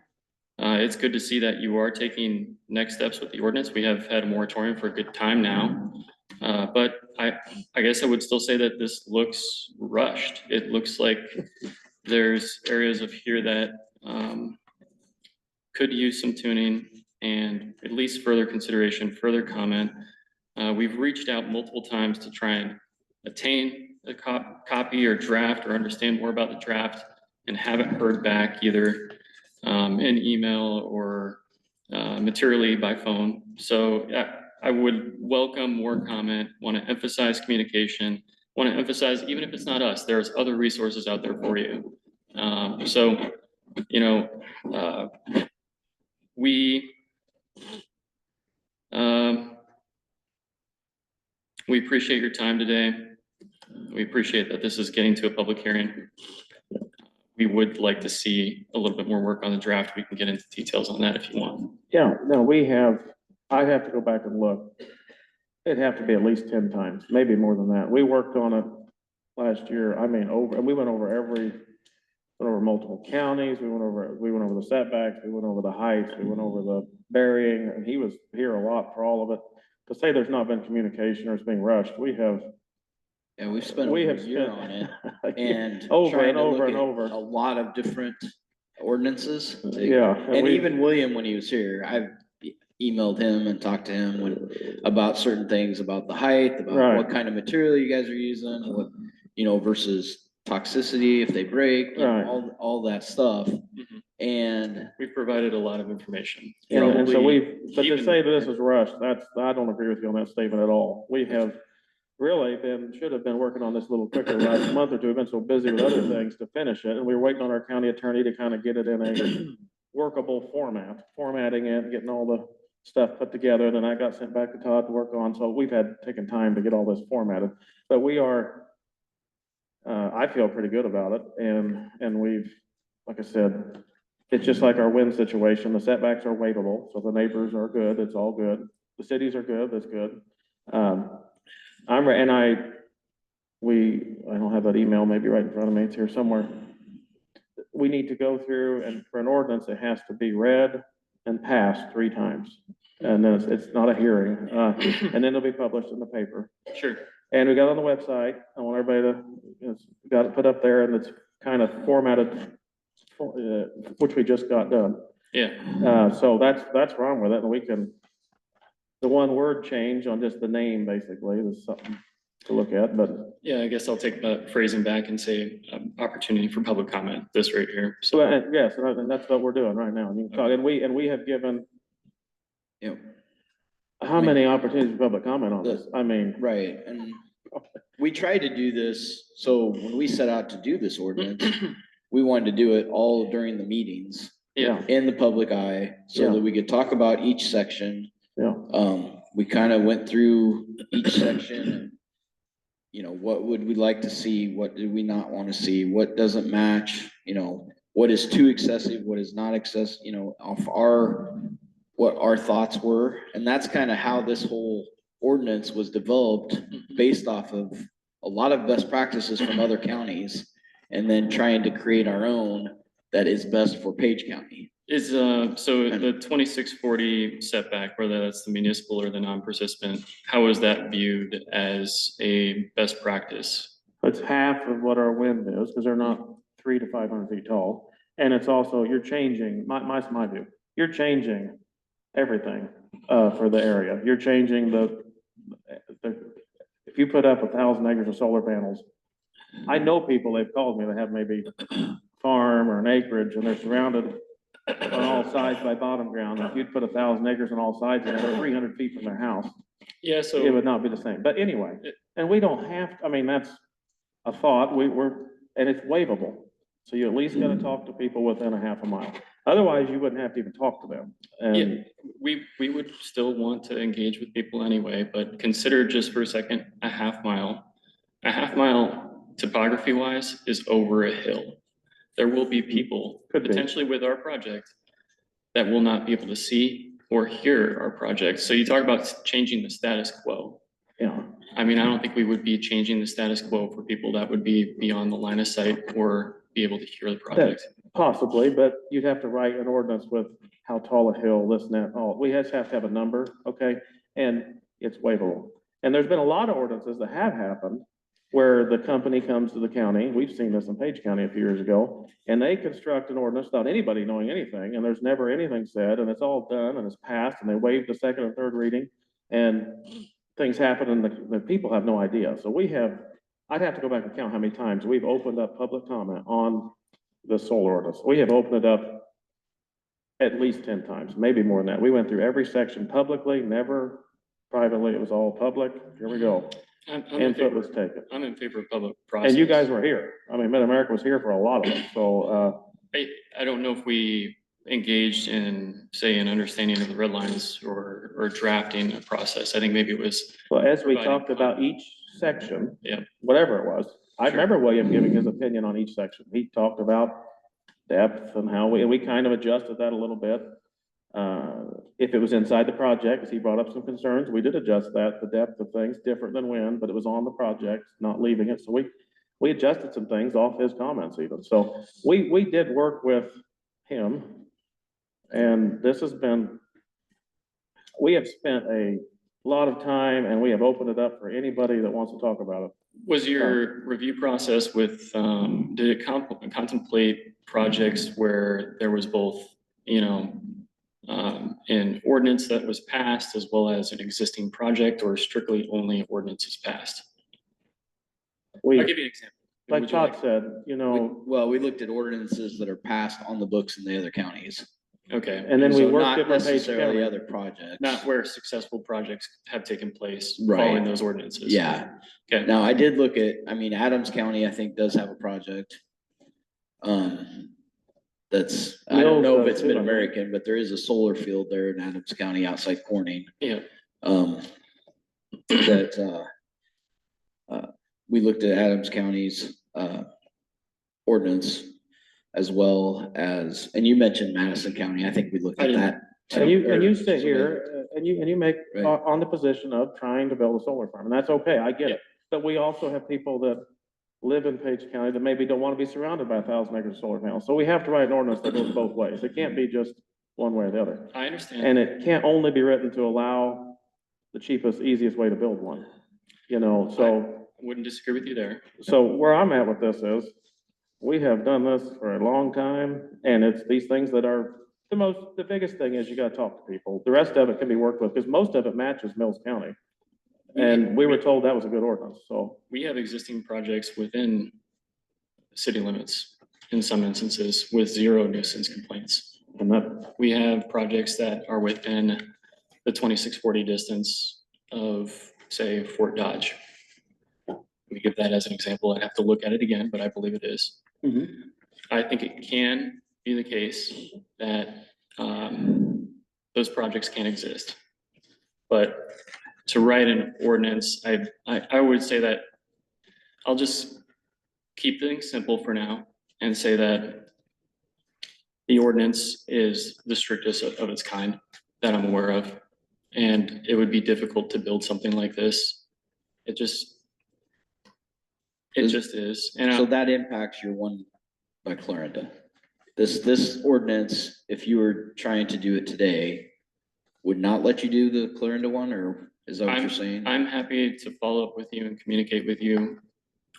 It's good to see that you are taking next steps with the ordinance. We have had a moratorium for a good time now. But I guess I would still say that this looks rushed. It looks like there's areas of here that could use some tuning and at least further consideration, further comment. We've reached out multiple times to try and attain a copy or draft or understand more about the draft and haven't heard back either in email or materially by phone. So I would welcome more comment, want to emphasize communication, want to emphasize, even if it's not us, there's other resources out there for you. So you know, we, we appreciate your time today. We appreciate that this is getting to a public hearing. We would like to see a little bit more work on the draft. We can get into details on that if you want. Yeah, no, I'd have to go back and look. It'd have to be at least 10 times, maybe more than that. We worked on it last year. I mean, we went over multiple counties. We went over the setbacks. We went over the heights. We went over the burying, and he was here a lot for all of it. To say there's not been communication or it's being rushed, we have. And we've spent over We a have year spent- on it and Over trying and to over look and at over. a lot of different ordinances. Yeah. And we- even William, when he was here, I've emailed him and talked to him about certain things, about the height, about Right. what kind of material you guys are using, what, versus toxicity if they break, Right. all that stuff. Mhm. And We've provided a lot of information. And so probably but to even- say that this is rushed, I don't agree with you on that statement at all. We have really should have been working on this a little quicker the last month or two. We've been so busy with other things to finish it, and we were waiting on our county attorney to kind of get it in a workable formatting it, getting all the stuff put together. Then I got sent back to Todd to work on, so we've taken time to get all this formatted. But we are, I feel pretty good about it, and we've, like I said, it's just like our wind situation. The setbacks are waivable, so the neighbors are good. It's all good. The cities are good. That's good. I don't have that email, maybe right in front of me. It's here somewhere. We need to go through, and for an ordinance, it has to be read and passed 3 times. And then it's not a hearing, and then it'll be published in the paper. Sure. And we got it on the website. I want everybody got it put up there, and it's kind of formatted, which we just got done. Yeah. So that's wrong with it, and the one word change on just the name basically is something to look at, but. Yeah, I guess I'll take the phrasing back and say, opportunity for public comment, this right here. So, So, yes, and that's what we're doing right now. And you can talk, and we have given, how many opportunities for public comment on this? I mean, right, and we tried to do this, so when we set out to do this ordinance, we wanted to do it all during the meetings yeah, in the public eye, so Yeah. that we could talk about each section. yeah, We kind of went through each section and, what would we like to see? What do we not want to see? What doesn't match? What is too excessive? What is not excessive, what our thoughts were. And that's kind of how this whole ordinance was developed, based off of a lot of best practices from other counties, and then trying to create our own that is best for Page County. is, so the 2640 setback, whether that's the municipal or the non-participant, how is that viewed as a best practice? it's half of what our wind is, because they're not 300 to 500 feet tall. And it's also, you're changing, my view, you're changing everything, for the area. You're changing if you put up 1,000 acres of solar panels, I know people, they've called me, that have maybe farm or an acreage, and they're surrounded on all sides by bottom ground. If you'd put 1,000 acres on all sides, and they're 300 feet from their house, Yeah, it so, would not be the same. But anyway, and we don't have, I mean, that's a thought, and it's waivable. So you at least gotta talk to people within a half a mile. Otherwise, you wouldn't have to even talk to them. And we would still want to engage with people anyway, but consider just for a second, a half mile. A half mile topography wise is over a hill. There will be people Could be. potentially with our project that will not be able to see or hear our project. So you talk about changing the status quo. yeah, I mean, I don't think we would be changing the status quo for people that would be beyond the line of sight or be able to hear the project. possibly, but you'd have to write an ordinance with how tall a hill, this and that, all. We just have to have a number, okay? And it's waivable. And there's been a lot of ordinances that have happened where the company comes to the county. We've seen this in Page County a few years ago, and they construct an ordinance without anybody knowing anything, and there's never anything said, and it's all done, and it's passed, and they waive the second and third reading, and things happen, and the people have no idea. So I'd have to go back and count how many times we've opened up public comment on the solar ordinance. We have opened it up at least 10 times, maybe more than that. We went through every section publicly, never privately. It was all public. Here we go. I'm in Input favor, was taken. I'm in favor of public process. And you guys were here. I mean, Mid-America was here for a lot of it. So, I don't know if we engaged in, say, an understanding of the red lines or drafting a process. I think maybe it was, Well, as we Providing talked about each section. Yeah. Whatever it was, I Sure. remember William giving his opinion on each section. He talked about depth and how we kind of adjusted that a little bit. If it was inside the project, as he brought up some concerns, we did adjust that, the depth of things different than when, but it was on the project, not leaving it. So we adjusted some things off his comments even. So we did work with him. And this has been, we have spent a lot of time and we have opened it up for anybody that wants to talk about it. was your review process with, did it contemplate projects where there was both, an ordinance that was passed as well as an existing project, or strictly only ordinances passed? I'll We, give you an example. like Would you Todd said, you know, Well, we looked at ordinances that are passed on the books in the other counties. Okay, and then we So worked not different Page necessarily County. other projects. not where successful projects have taken place Right. following those ordinances. Yeah. Okay. Now, I did look at, Adams County, I think, does have a project. That's, I don't Mills know if does it's too, I think. Mid-American, but there is a solar field there in Adams County outside Corning. Yeah. That, we looked at Adams County's, ordinance as well as, and you mentioned Madison County, I think we looked I at did. that. too. And you Or- sit here, and you make, Right. on the position of trying to build a solar farm, and that's okay, I get it. But we also have people that live in Page County that maybe don't want to be surrounded by 1,000 acres of solar panels. So we have to write an ordinance that goes both ways. It can't be just one way or the other. I understand. And it can't only be written to allow the cheapest, easiest way to build one. So, Wouldn't disagree with you there. so where I'm at with this is, we have done this for a long time, and it's these things that are the biggest thing is you gotta talk to people. The rest of it can be worked with, because most of it matches Mills County. And we were told that was a good ordinance, so. We have existing projects within city limits in some instances with zero nuisance complaints. And that, We have projects that are within the 2640 distance of, say, Fort Dodge. We give that as an example. I'd have to look at it again, but I believe it is. I think it can be the case that those projects can exist. But to write an ordinance, I would say that I'll just keep things simple for now and say that the ordinance is the strictest of its kind that I'm aware of. And it would be difficult to build something like this. It just is. And So that impacts your one by Clarinda. This ordinance, if you were trying to do it today, would not let you do the Clarinda one, or is that what you're saying? I'm happy to follow up with you and communicate with you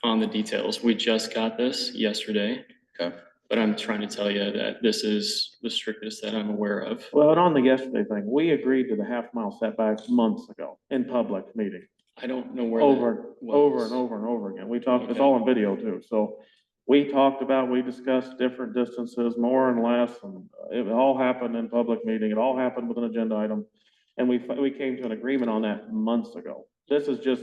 on the details. We just got this yesterday. Okay. But I'm trying to tell you that this is the strictest that I'm aware of. well, and on the yesterday thing, we agreed to the half-mile setback months ago in public meeting. I don't know where. that Over and was. over again. We talked, it's Okay. all on video too, so we discussed different distances, more and less, and it all happened in public meeting, it all happened with an agenda item. And we came to an agreement on that months ago. This is just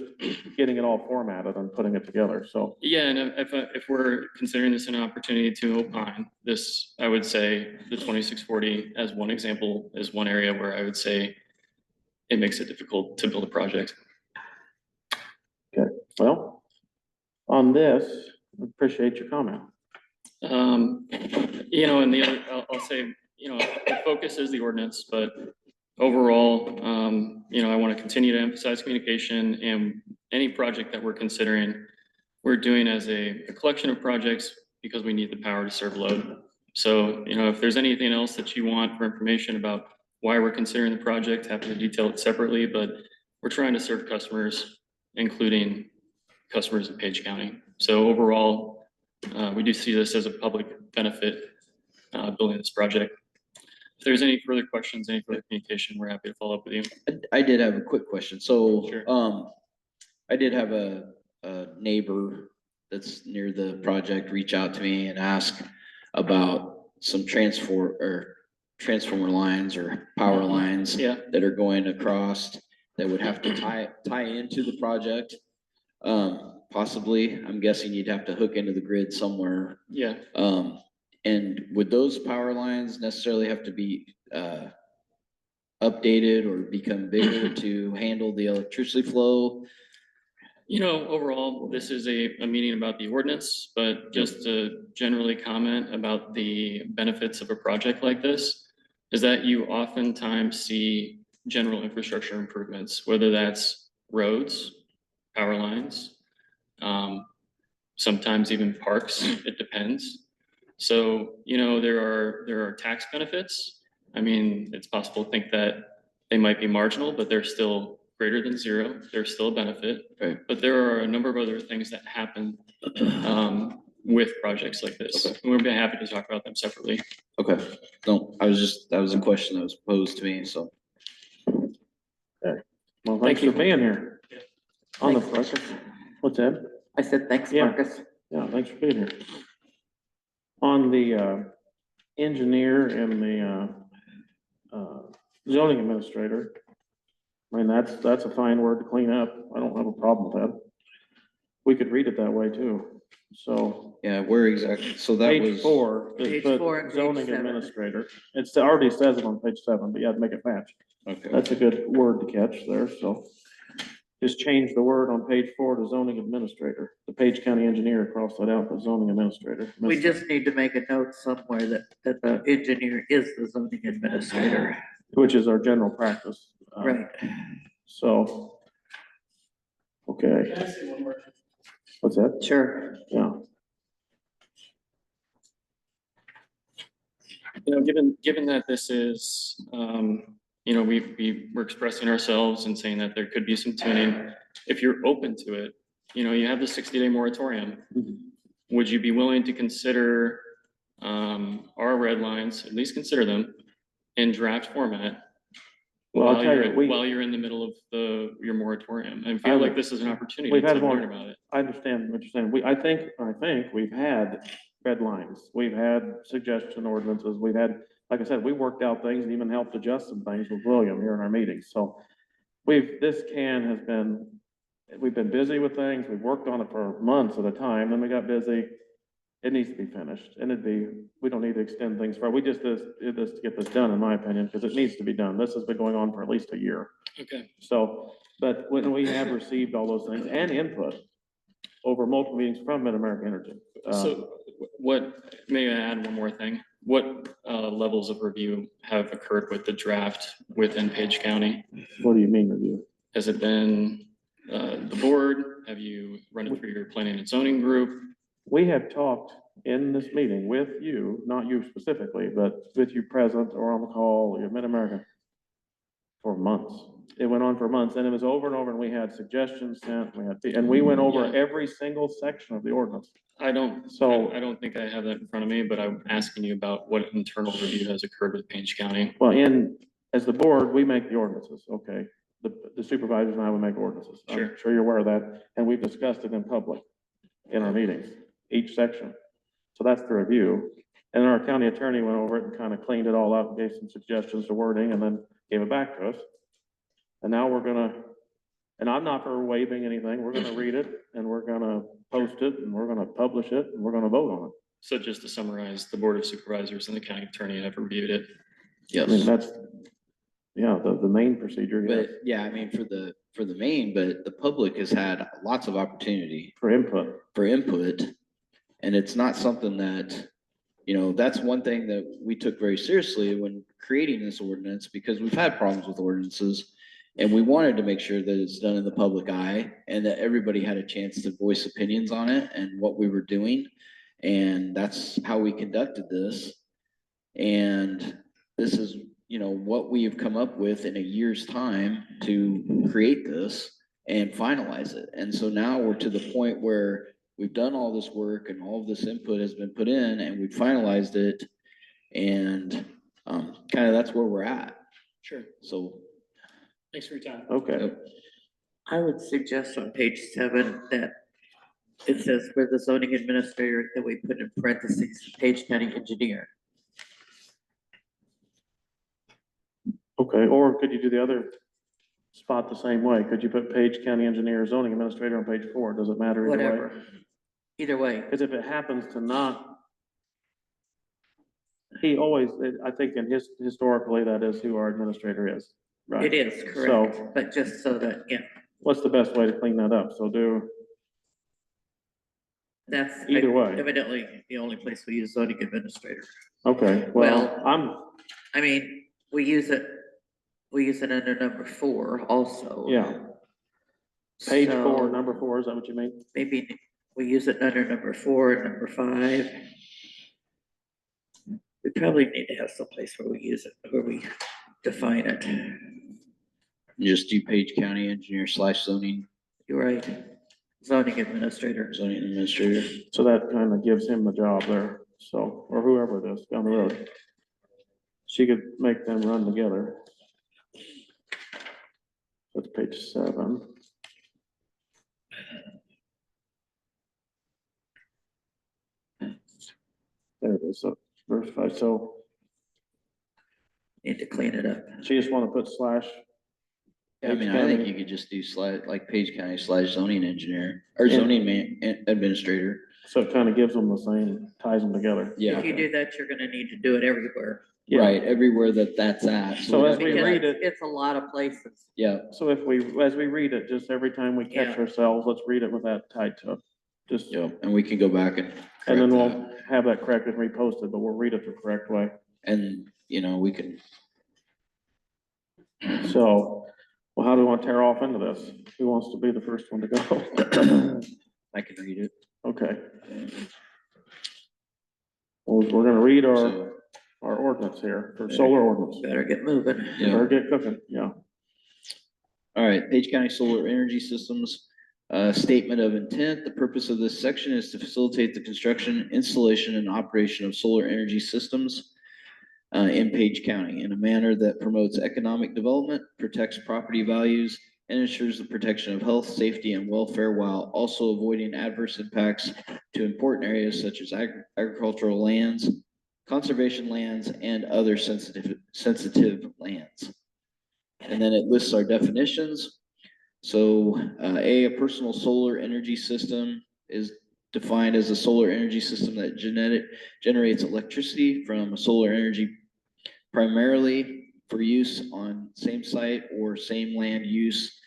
getting it all formatted and putting it together, so. Yeah, and if we're considering this an opportunity to opine, this, I would say the 2640 as one example is one area where I would say it makes it difficult to build a project. Well, on this, I appreciate your comment. And the other, I'll say, the focus is the ordinance, but overall, I want to continue to emphasize communication, and any project that we're considering, we're doing as a collection of projects because we need the power to serve load. So, if there's anything else that you want for information about why we're considering the project, happy to detail it separately, but we're trying to serve customers, including customers in Page County. So overall, we do see this as a public benefit, building this project. If there's any further questions, any further communication, we're happy to follow up with you. I did have a quick question. So, Sure. I did have a neighbor that's near the project reach out to me and ask about some transformer lines or power lines Yeah, that are going across that would have to tie into the project. Possibly, I'm guessing you'd have to hook into the grid somewhere. yeah. And would those power lines necessarily have to be, updated or become bigger to handle the electricity flow? You know, overall, this is a meeting about the ordinance, but just to generally comment about the benefits of a project like this is that you oftentimes see general infrastructure improvements, whether that's roads, power lines, sometimes even parks, it depends. So, you know, there are tax benefits. I mean, it's possible to think that they might be marginal, but they're still greater than zero. They're still a benefit. Right. But there are a number of other things that happen with projects like this. And we'll be happy to talk about them separately. Okay, no, that was a question that was posed to me, so. Well, thanks for being here. On the record. What's that? I said, thanks, Yeah. Marcus. Yeah, thanks for being here. On the engineer and the zoning administrator, I mean, that's a fine word to clean up. I don't have a problem with that. We could read it that way too. So Yeah, where exactly, so that page was. 4, Page is put 4 and page zoning 7. administrator. It already says it on page 7, but you had to make it match. Okay, That's a good word to catch there, so. Just change the word on page 4 to zoning administrator. The Page County engineer, cross that out, but zoning administrator. We just need to make a note somewhere that the engineer is the zoning administrator. Which is our general practice. Right. So. Okay, Can I say one more thing? what's that? Sure. Yeah, You know, given that this is, you know, we're expressing ourselves and saying that there could be some tuning. If you're open to it, you know, you have the 60-day moratorium. Would you be willing to consider our red lines, at least consider them in draft format? Well, I'll tell you, While you're in the middle of your moratorium, I feel like this is an opportunity We've to had more- learn about it. I understand what you're saying. I think we've had red lines. We've had suggestion ordinances. We've had, like I said, we worked out things and even helped adjust some things with William here in our meetings. So we've been busy with things. We've worked on it for months at a time, then we got busy. It needs to be finished, and we don't need to extend things for, we just did this to get this done, in my opinion, because it needs to be done. This has been going on for at least a year. Okay. So, but when we have received all those things and input over multiple meetings from Mid-America Energy. So may I add one more thing? What levels of review have occurred with the draft within Page County? What do you mean review? Has it been the board? Have you run it through your planning and zoning group? We have talked in this meeting with you, not you specifically, but with you present or on the call, your Mid-America, for months. It went on for months, and it was over and over, and we had suggestions sent, and we went over Yeah. every single section of the ordinance. I don't think I have that in front of me, but I'm asking you about what internal review has occurred with Page County. Well, as the board, we make the ordinances, okay? The supervisors and I will make ordinances. Sure. I'm sure you're aware of that, and we've discussed it in public in our meetings, each section. So that's the review. And our county attorney went over it and kind of cleaned it all up, gave some suggestions to wording, and then gave it back to us. And now and I'm not for waiving anything, we're gonna read it, and we're gonna post it, and we're gonna publish it, and we're gonna vote on it. So just to summarize, the Board of Supervisors and the county attorney have reviewed it. I mean, that's, yeah, the main procedure, yes, But yeah, I mean, for the main, but the public has had lots of opportunity for input. for input. And it's not something that, you know, that's one thing that we took very seriously when creating this ordinance, because we've had problems with ordinances. And we wanted to make sure that it's done in the public eye and that everybody had a chance to voice opinions on it and what we were doing. And that's how we conducted this. And this is, you know, what we have come up with in a year's time to create this and finalize it. And so now we're to the point where we've done all this work and all of this input has been put in and we've finalized it. And kind of that's where we're at. Sure. So. Thanks for your time. Okay, I would suggest on page 7 that it says for the zoning administrator that we put in parentheses, Page County engineer. okay, or could you do the other spot the same way? Could you put Page County Engineer, Zoning Administrator on page 4? Does it matter either way? Whatever. Either way, Because if it happens to not he always, I think in historically, that is who our administrator is, right? It is correct, but just so that, yeah, What's the best way to clean that up? So do, that's Either way. evidently the only place we use zoning administrator. okay, well, I mean, we use it under number 4 also. yeah, page 4, So number 4, is that what you mean? maybe we use it under number 4 and number 5. We probably need to have someplace where we use it, where we define it. Just do Page County Engineer / zoning, You're right, zoning administrator. zoning administrator. So that kind of gives him the job there, so, or whoever it is down the road. She could make them run together. That's page 7. There it is, so verse 5, so Need to clean it up. she just want to put slash, I mean, Page I think County. you could just do like Page County / zoning engineer, or Yeah. zoning administrator. so it kind of gives them the same, ties them together. Yeah, If you do that, you're gonna need to do it everywhere. Yeah. right, everywhere that's at. So as we Because read it, it's a lot of places. Yeah, so as we read it, just every time we catch Yeah. ourselves, let's read it with that tied to it. Just, yeah, and we can go back and and then correct we'll that. have that corrected and reposted, but we'll read it the correct way. And, you know, we can, So, well, how do we want to tear off into this? Who wants to be the first one to go? I can read it. Okay. Well, we're gonna read our So, ordinance here, for solar ordinance. Better get moving. yeah. Better get cooking, yeah. All right, Page County Solar Energy Systems, statement of intent. The purpose of this section is to facilitate the construction, installation, and operation of solar energy systems in Page County in a manner that promotes economic development, protects property values, and ensures the protection of health, safety, and welfare while also avoiding adverse impacts to important areas such as agricultural lands, conservation lands, and other sensitive lands. And then it lists our definitions. So, a personal solar energy system is defined as a solar energy system that generates electricity from a solar energy primarily for use on same site or same land use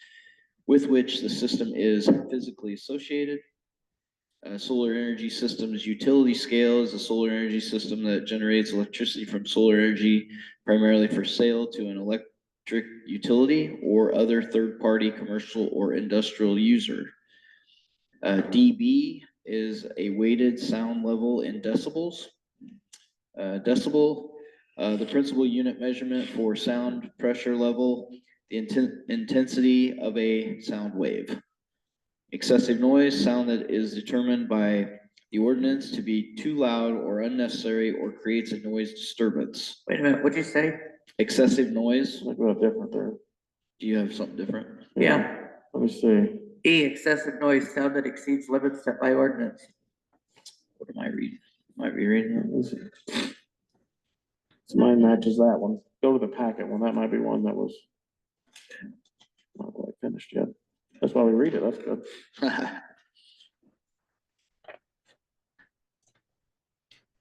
with which the system is physically associated. Solar energy systems utility scale is a solar energy system that generates electricity from solar energy primarily for sale to an electric utility or other third-party commercial or industrial user. dB is a weighted sound level in decibels. Decibel, the principal unit measurement for sound pressure level, the intensity of a sound wave. Excessive noise, sound that is determined by the ordinance to be too loud or unnecessary or creates a noise disturbance. Wait a minute, what'd you say? Excessive noise, Like, what different there. do you have something different? Yeah. Let me see. E, excessive noise, sound that exceeds limits set by ordinance. What am I reading? Might be reading Let me see. So mine matches that one. Go to the packet one. That might be one that was not quite finished yet. That's why we read it. That's good. that.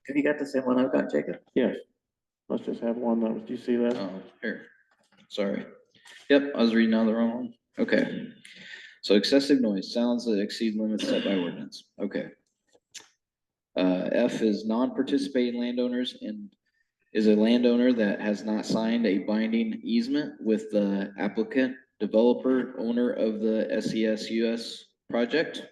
Have you got the same one I've got, Jacob? Yes. Let's just have one that was, do you see that? Oh, here, sorry. Yep, I was reading out the wrong one. Okay. So excessive noise, sounds that exceed limits set by ordinance. Okay. F is non-participating landowners and is a landowner that has not signed a binding easement with the applicant, developer, owner of the SES-US project.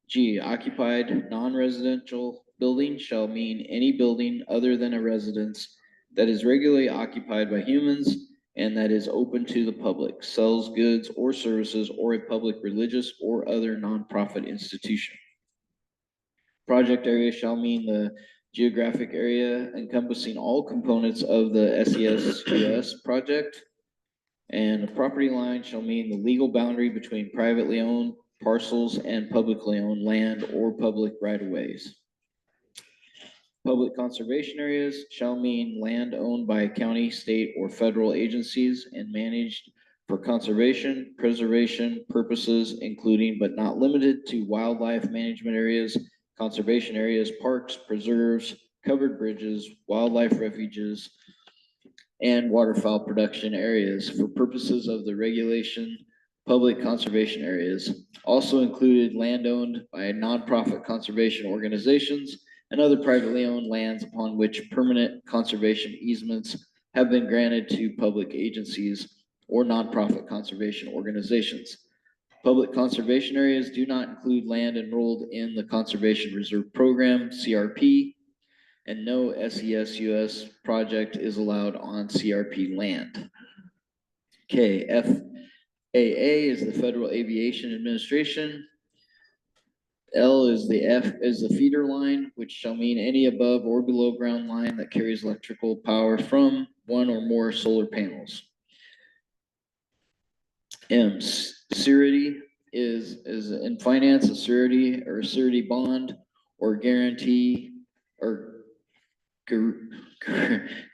G, occupied non-residential building shall mean any building other than a residence that is regularly occupied by humans and that is open to the public, sells goods or services, or a public religious or other nonprofit institution. Project area shall mean the geographic area encompassing all components of the SES-US project. And the property line shall mean the legal boundary between privately owned parcels and publicly owned land or public right-of-ways. Public conservation areas shall mean land owned by county, state, or federal agencies and managed for conservation, preservation purposes, including but not limited to wildlife management areas, conservation areas, parks, preserves, covered bridges, wildlife refuges, and waterfowl production areas for purposes of the regulation, public conservation areas. Also included land owned by nonprofit conservation organizations and other privately owned lands upon which permanent conservation easements have been granted to public agencies or nonprofit conservation organizations. Public conservation areas do not include land enrolled in the Conservation Reserve Program, CRP, and no SESUS project is allowed on CRP land. Okay, FAA is the Federal Aviation Administration. L is the feeder line, which shall mean any above or below ground line that carries electrical power from one or more solar panels. M, surety is in finance, a surety or a surety bond or guarantee or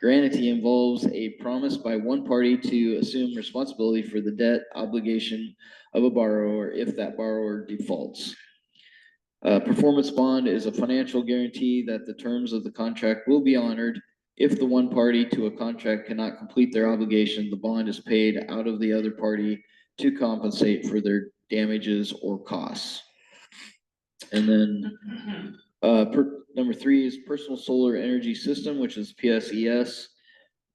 guarantee involves a promise by one party to assume responsibility for the debt obligation of a borrower if that borrower defaults. Performance bond is a financial guarantee that the terms of the contract will be honored. If the one party to a contract cannot complete their obligation, the bond is paid out of the other party to compensate for their damages or costs. And then number 3 is personal solar energy system, which is PSES.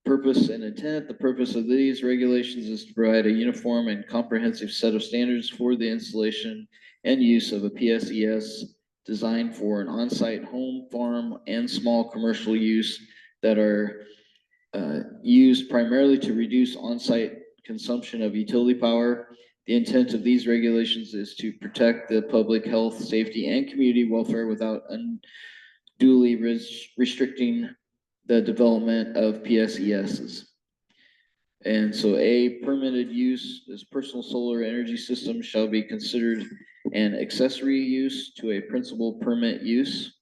Purpose and intent. The purpose of these regulations is to provide a uniform and comprehensive set of standards for the installation and use of a PSES designed for an on-site home, farm, and small commercial use that are used primarily to reduce on-site consumption of utility power. The intent of these regulations is to protect the public health, safety, and community welfare without unduly restricting the development of PSESs. And so A, permitted use as personal solar energy system shall be considered an accessory use to a principal permit use.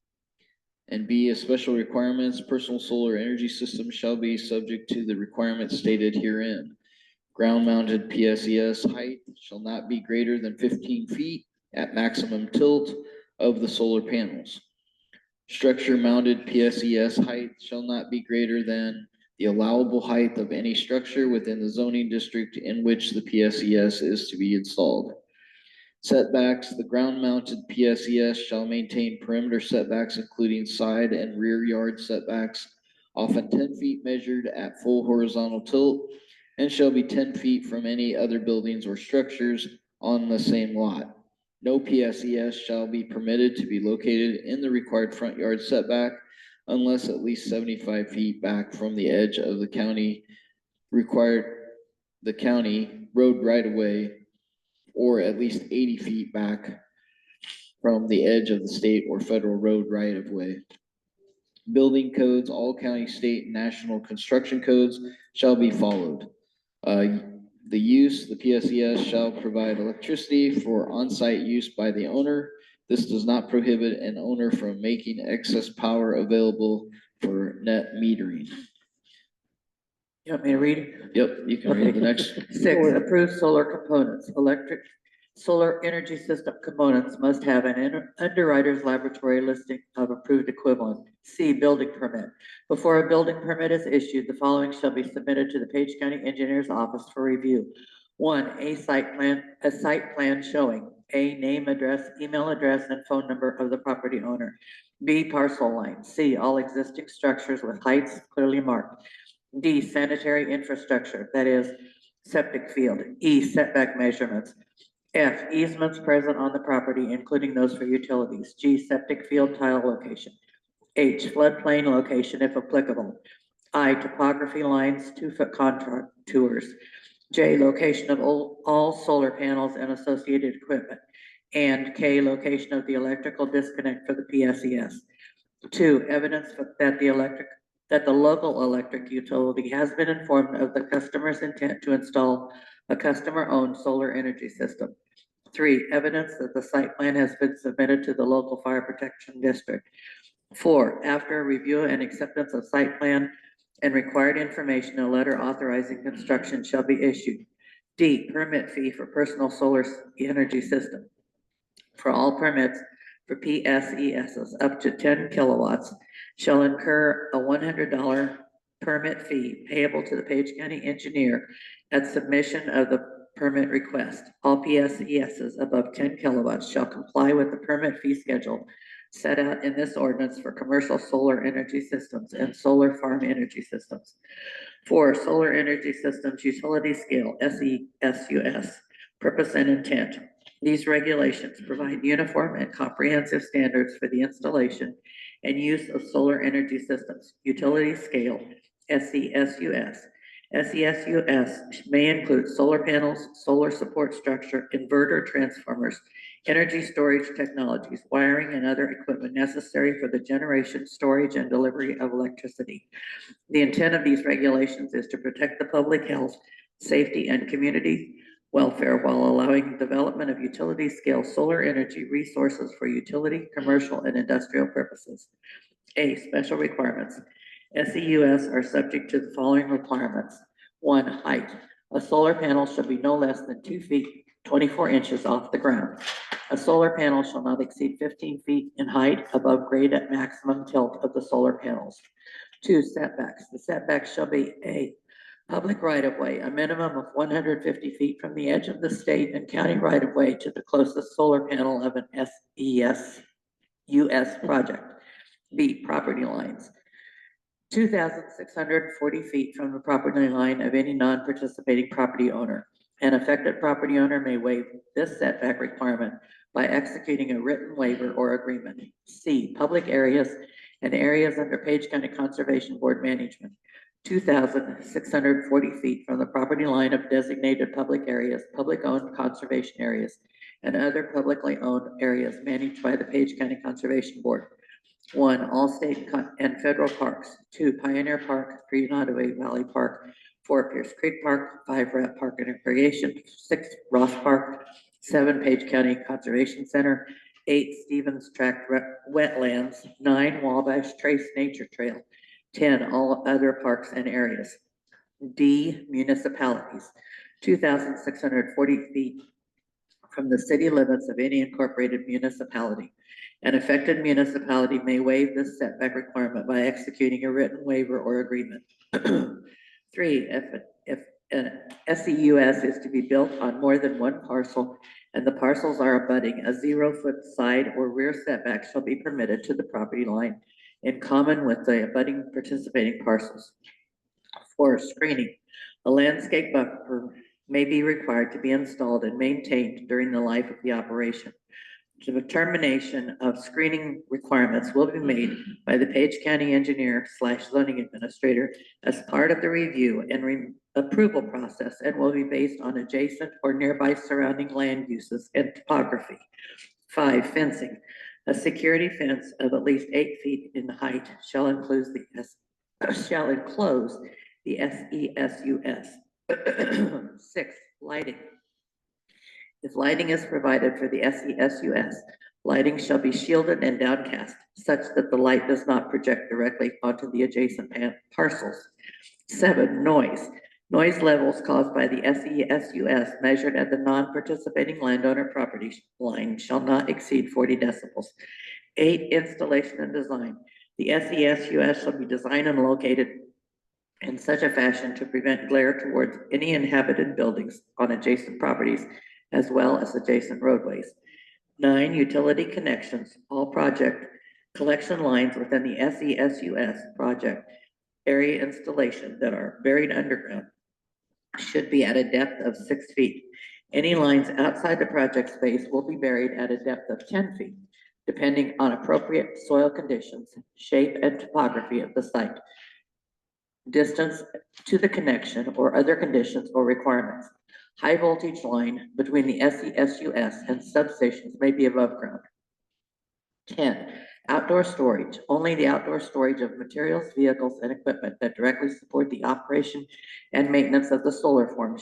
And B, as special requirements, personal solar energy system shall be subject to the requirements stated herein. Ground-mounted PSES height shall not be greater than 15 feet at maximum tilt of the solar panels. Structure-mounted PSES height shall not be greater than the allowable height of any structure within the zoning district in which the PSES is to be installed. Setbacks, the ground-mounted PSES shall maintain perimeter setbacks, including side and rear yard setbacks, often 10 feet measured at full horizontal tilt, and shall be 10 feet from any other buildings or structures on the same lot. No PSES shall be permitted to be located in the required front yard setback unless at least 75 feet back from the edge of the county road right of way, or at least 80 feet back from the edge of the state or federal road right of way. Building codes, all county, state, and national construction codes shall be followed. The PSES shall provide electricity for on-site use by the owner. This does not prohibit an owner from making excess power available for net metering. You want me to read? Yep, you can read the next. 6, approved solar components. Solar energy system components must have an underwriter's laboratory listing of approved equivalent. C, building permit. Before a building permit is issued, the following shall be submitted to the Page County Engineer's Office for review. 1, a site plan showing A, name, address, email address, and phone number of the property owner. B, parcel line. C, all existing structures with heights clearly marked. D, sanitary infrastructure, that is septic field. E, setback measurements. F, easements present on the property, including those for utilities. G, septic field tile location. H, floodplain location if applicable. I, topography lines, 2-foot contours. J, location of all solar panels and associated equipment. And K, location of the electrical disconnect for the PSES. 2, evidence that the local electric utility has been informed of the customer's intent to install a customer-owned solar energy system. 3, evidence that the site plan has been submitted to the local fire protection district. 4, after a review and acceptance of site plan and required information, a letter authorizing construction shall be issued. D, permit fee for personal solar energy system. For all permits, for PSESs up to 10 kilowatts shall incur a $100 permit fee payable to the Page County engineer at submission of the permit request. All PSESs above 10 kilowatts shall comply with the permit fee schedule set out in this ordinance for commercial solar energy systems and solar farm energy systems. For solar energy systems, utility scale, SESUS, purpose and intent. These regulations provide uniform and comprehensive standards for the installation and use of solar energy systems. Utility scale, SESUS. SESUS may include solar panels, solar support structure, inverter transformers, energy storage technologies, wiring, and other equipment necessary for the generation, storage, and delivery of electricity. The intent of these regulations is to protect the public health, safety, and community welfare while allowing development of utility scale solar energy resources for utility, commercial, and industrial purposes. A, special requirements. SEUS are subject to the following requirements. 1, height. A solar panel should be no less than 2 feet, 24 inches off the ground. A solar panel shall not exceed 15 feet in height above grade at maximum tilt of the solar panels. 2, setbacks. The setbacks shall be a public right-of-way, a minimum of 150 feet from the edge of the state and county right-of-way to the closest solar panel of an SESUS project. B, property lines. 2,640 feet from the property line of any non-participating property owner. An affected property owner may waive this setback requirement by executing a written waiver or agreement. C, public areas and areas under Page County Conservation Board management. 2,640 feet from the property line of designated public areas, public-owned conservation areas, and other publicly owned areas managed by the Page County Conservation Board. 1, all state and federal parks. 2, Pioneer Park, 3, Nottoway Valley Park, 4, Pierce Creek Park, 5, Rat Park and Recreation, 6, Ross Park, 7, Page County Conservation Center, 8, Stevens Tract Wetlands, 9, Wabash Trace Nature Trail, 10, all other parks and areas. D, municipalities, 2,640 feet from the city limits of any incorporated municipality. An affected municipality may waive this setback requirement by executing a written waiver or agreement. 3, if an SEUS is to be built on more than one parcel and the parcels are abutting, a 0-foot side or rear setback shall be permitted to the property line in common with the abutting participating parcels. 4, screening. A landscape buffer may be required to be installed and maintained during the life of the operation. The determination of screening requirements will be made by the Page County engineer / zoning administrator as part of the review and approval process and will be based on adjacent or nearby surrounding land uses and topography. 5, fencing. A security fence of at least 8 feet in height shall enclose the SESUS. 6, lighting. If lighting is provided for the SESUS, lighting shall be shielded and downcast such that the light does not project directly onto the adjacent parcels. 7, noise. Noise levels caused by the SESUS measured at the non-participating landowner property line shall not exceed 40 decibels. 8, installation and design. The SESUS shall be designed and located in such a fashion to prevent glare towards any inhabited buildings on adjacent properties as well as adjacent roadways. 9, utility connections. All project collection lines within the SESUS project area installation that are buried underground should be at a depth of 6 feet. Any lines outside the project space will be buried at a depth of 10 feet, depending on appropriate soil conditions, shape, and topography of the site, distance to the connection, or other conditions or requirements. High voltage line between the SESUS and substations may be above ground. 10, outdoor storage. Only the outdoor storage of materials, vehicles, and equipment that directly support the operation and maintenance of the solar farm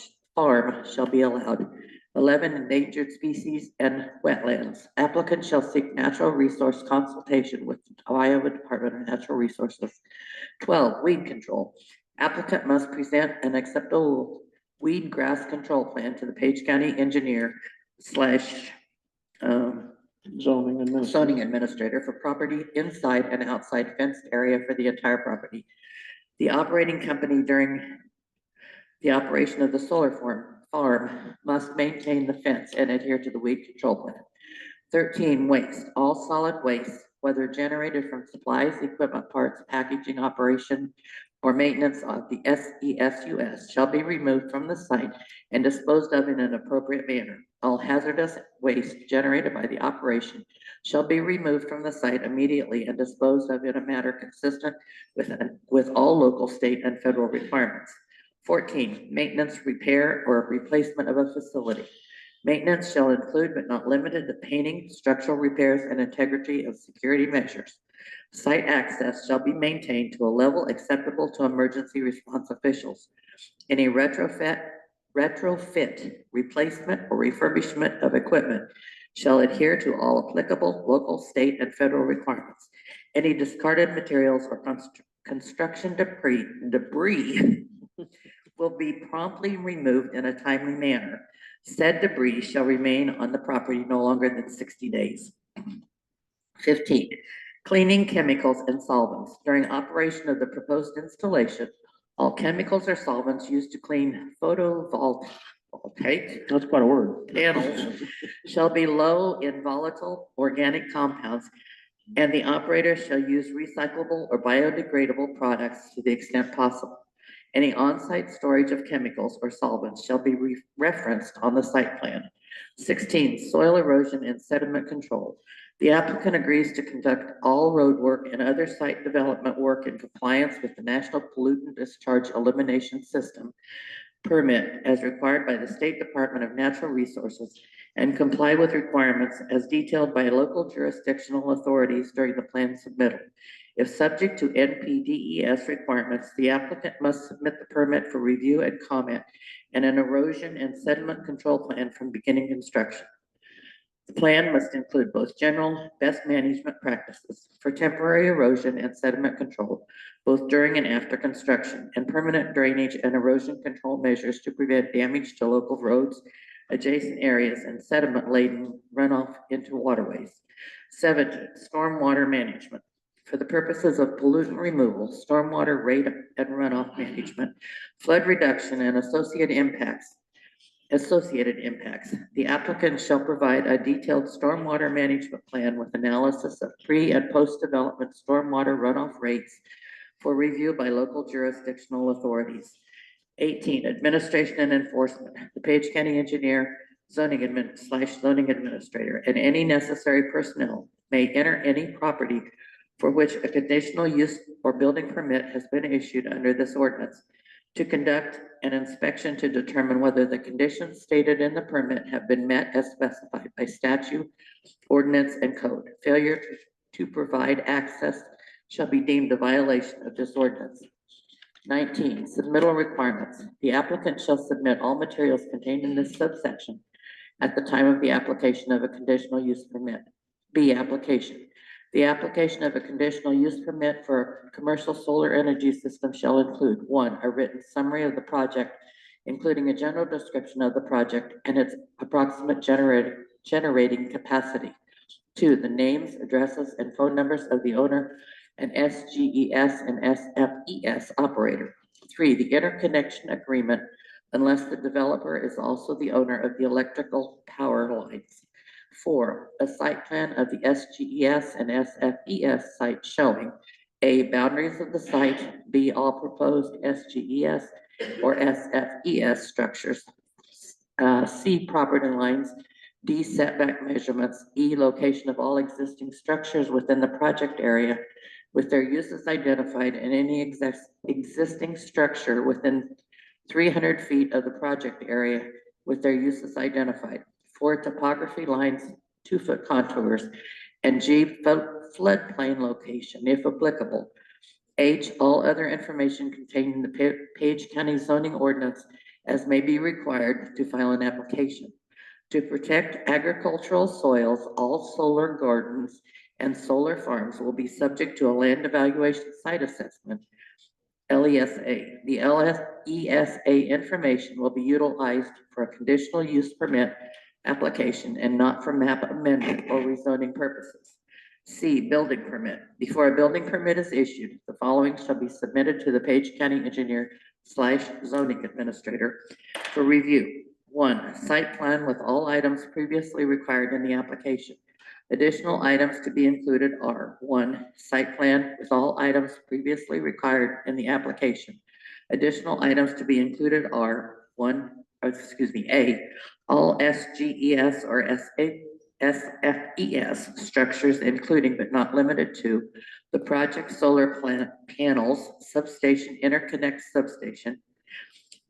shall be allowed. 11, endangered species and wetlands. Applicants shall seek natural resource consultation with the Iowa Department of Natural Resources. 12, weed control. Applicant must present an acceptable weed grass control plan to the Page County engineer / Zoning administrator. zoning administrator for property inside and outside fenced area for the entire property. The operating company during the operation of the solar farm must maintain the fence and adhere to the weed control plan. 13, waste. All solid waste, whether generated from supplies, equipment, parts, packaging, operation, or maintenance of the SESUS shall be removed from the site and disposed of in an appropriate manner. All hazardous waste generated by the operation shall be removed from the site immediately and disposed of in a manner consistent with all local, state, and federal requirements. 14, maintenance, repair, or replacement of a facility. Maintenance shall include but not limited to painting, structural repairs, and integrity of security measures. Site access shall be maintained to a level acceptable to emergency response officials. Any retrofit, replacement, or refurbishment of equipment shall adhere to all applicable local, state, and federal requirements. Any discarded materials or construction debris will be promptly removed in a timely manner. Said debris shall remain on the property no longer than 60 days. 15, cleaning chemicals and solvents. During operation of the proposed installation, all chemicals or solvents used to clean photovoltaic That's quite a word. panels shall be low in volatile organic compounds, and the operator shall use recyclable or biodegradable products to the extent possible. Any on-site storage of chemicals or solvents shall be referenced on the site plan. 16, soil erosion and sediment control. The applicant agrees to conduct all road work and other site development work in compliance with the National Pollutant Discharge Elimination System permit as required by the State Department of Natural Resources and comply with requirements as detailed by local jurisdictional authorities during the plan submittal. If subject to NPDES requirements, the applicant must submit the permit for review and comment and an erosion and sediment control plan from beginning construction. The plan must include both general best management practices for temporary erosion and sediment control, both during and after construction, and permanent drainage and erosion control measures to prevent damage to local roads, adjacent areas, and sediment-laden runoff into waterways. 17, stormwater management. For the purposes of pollutant removal, stormwater rate and runoff management, flood reduction, and associated impacts, the applicant shall provide a detailed stormwater management plan with analysis of pre- and post-development stormwater runoff rates for review by local jurisdictional authorities. 18, administration and enforcement. The Page County engineer, zoning administrator, and any necessary personnel may enter any property for which a conditional use or building permit has been issued under this ordinance to conduct an inspection to determine whether the conditions stated in the permit have been met as specified by statute, ordinance, and code. Failure to provide access shall be deemed a violation of this ordinance. 19, submittal requirements. The applicant shall submit all materials contained in this subsection at the time of the application of a conditional use permit. B, application. The application of a conditional use permit for a commercial solar energy system shall include 1, a written summary of the project, including a general description of the project and its approximate generating capacity. 2, the names, addresses, and phone numbers of the owner and SGES and SFES operator. 3, the interconnection agreement unless the developer is also the owner of the electrical power lines. 4, a site plan of the SGES and SFES site showing A, boundaries of the site, B, all proposed SGES or SFES structures, C, property lines, D, setback measurements, E, location of all existing structures within the project area with their uses identified and any existing structure within 300 feet of the project area with their uses identified. 4, topography lines, 2-foot contours, and G, floodplain location, if applicable. H, all other information contained in the Page County zoning ordinance as may be required to file an application. To protect agricultural soils, all solar gardens and solar farms will be subject to a land evaluation site assessment, LESA. The LESA information will be utilized for a conditional use permit application and not for map amendment or rezoning purposes. C, building permit. Before a building permit is issued, the following shall be submitted to the Page County Engineer / zoning administrator for review. 1, site plan with all items previously required in the application. Additional items to be included are: 1, site plan with all items previously required in the application. Additional items to be included are: A, all SGES or SFES structures, including but not limited to the project solar plant panels, substation, interconnect substation,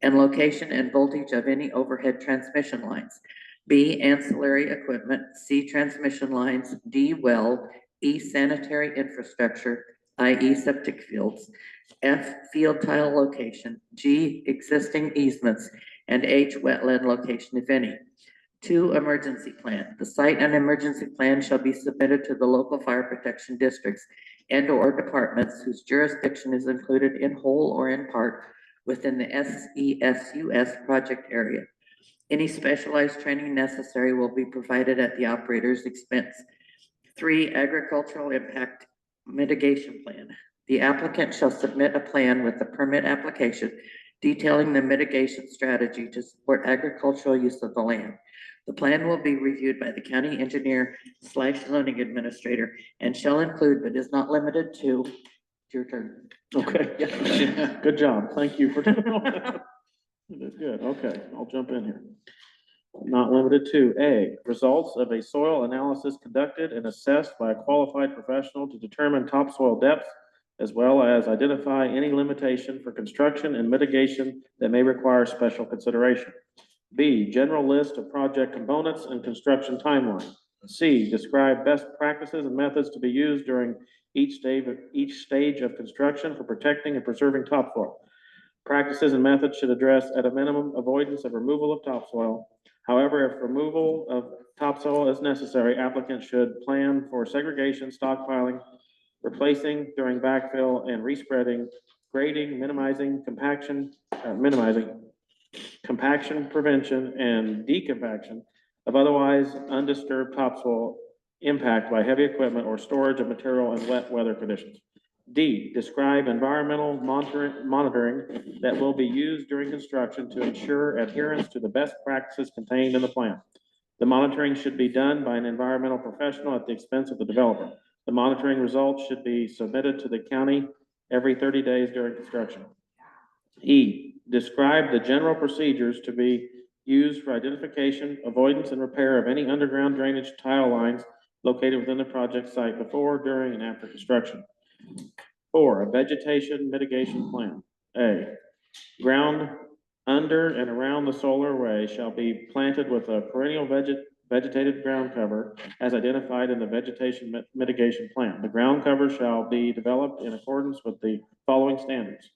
and location and voltage of any overhead transmission lines. B, ancillary equipment. C, transmission lines. D, well. E, sanitary infrastructure, i.e. septic fields. F, field tile location. G, existing easements. And H, wetland location, if any. 2, emergency plan. The site and emergency plan shall be submitted to the local fire protection districts and/or departments whose jurisdiction is included in whole or in part within the SESUS project area. Any specialized training necessary will be provided at the operator's expense. 3, agricultural impact mitigation plan. The applicant shall submit a plan with the permit application detailing the mitigation strategy to support agricultural use of the land. The plan will be reviewed by the county engineer / zoning administrator and shall include, but is not limited to, your turn. Okay, good job. Thank you for doing all that. Good, okay, I'll jump in here. Not limited to: A, results of a soil analysis conducted and assessed by a qualified professional to determine topsoil depth, as well as identify any limitation for construction and mitigation that may require special consideration. B, general list of project components and construction timeline. C, describe best practices and methods to be used during each stage of construction for protecting and preserving topsoil. Practices and methods should address at a minimum avoidance of removal of topsoil. However, if removal of topsoil is necessary, applicant should plan for segregation, stockpiling, replacing during backfill and respreading, grading, minimizing compaction prevention and decompaction of otherwise undisturbed topsoil impact by heavy equipment or storage of material in wet weather conditions. D, describe environmental monitoring that will be used during construction to ensure adherence to the best practices contained in the plan. The monitoring should be done by an environmental professional at the expense of the developer. The monitoring results should be submitted to the county every 30 days during construction. E, describe the general procedures to be used for identification, avoidance, and repair of any underground drainage tile lines located within the project site before, during, and after construction. 4, a vegetation mitigation plan. A, ground under and around the solar array shall be planted with a perennial vegetated ground cover as identified in the vegetation mitigation plan. The ground cover shall be developed in accordance with the following standards.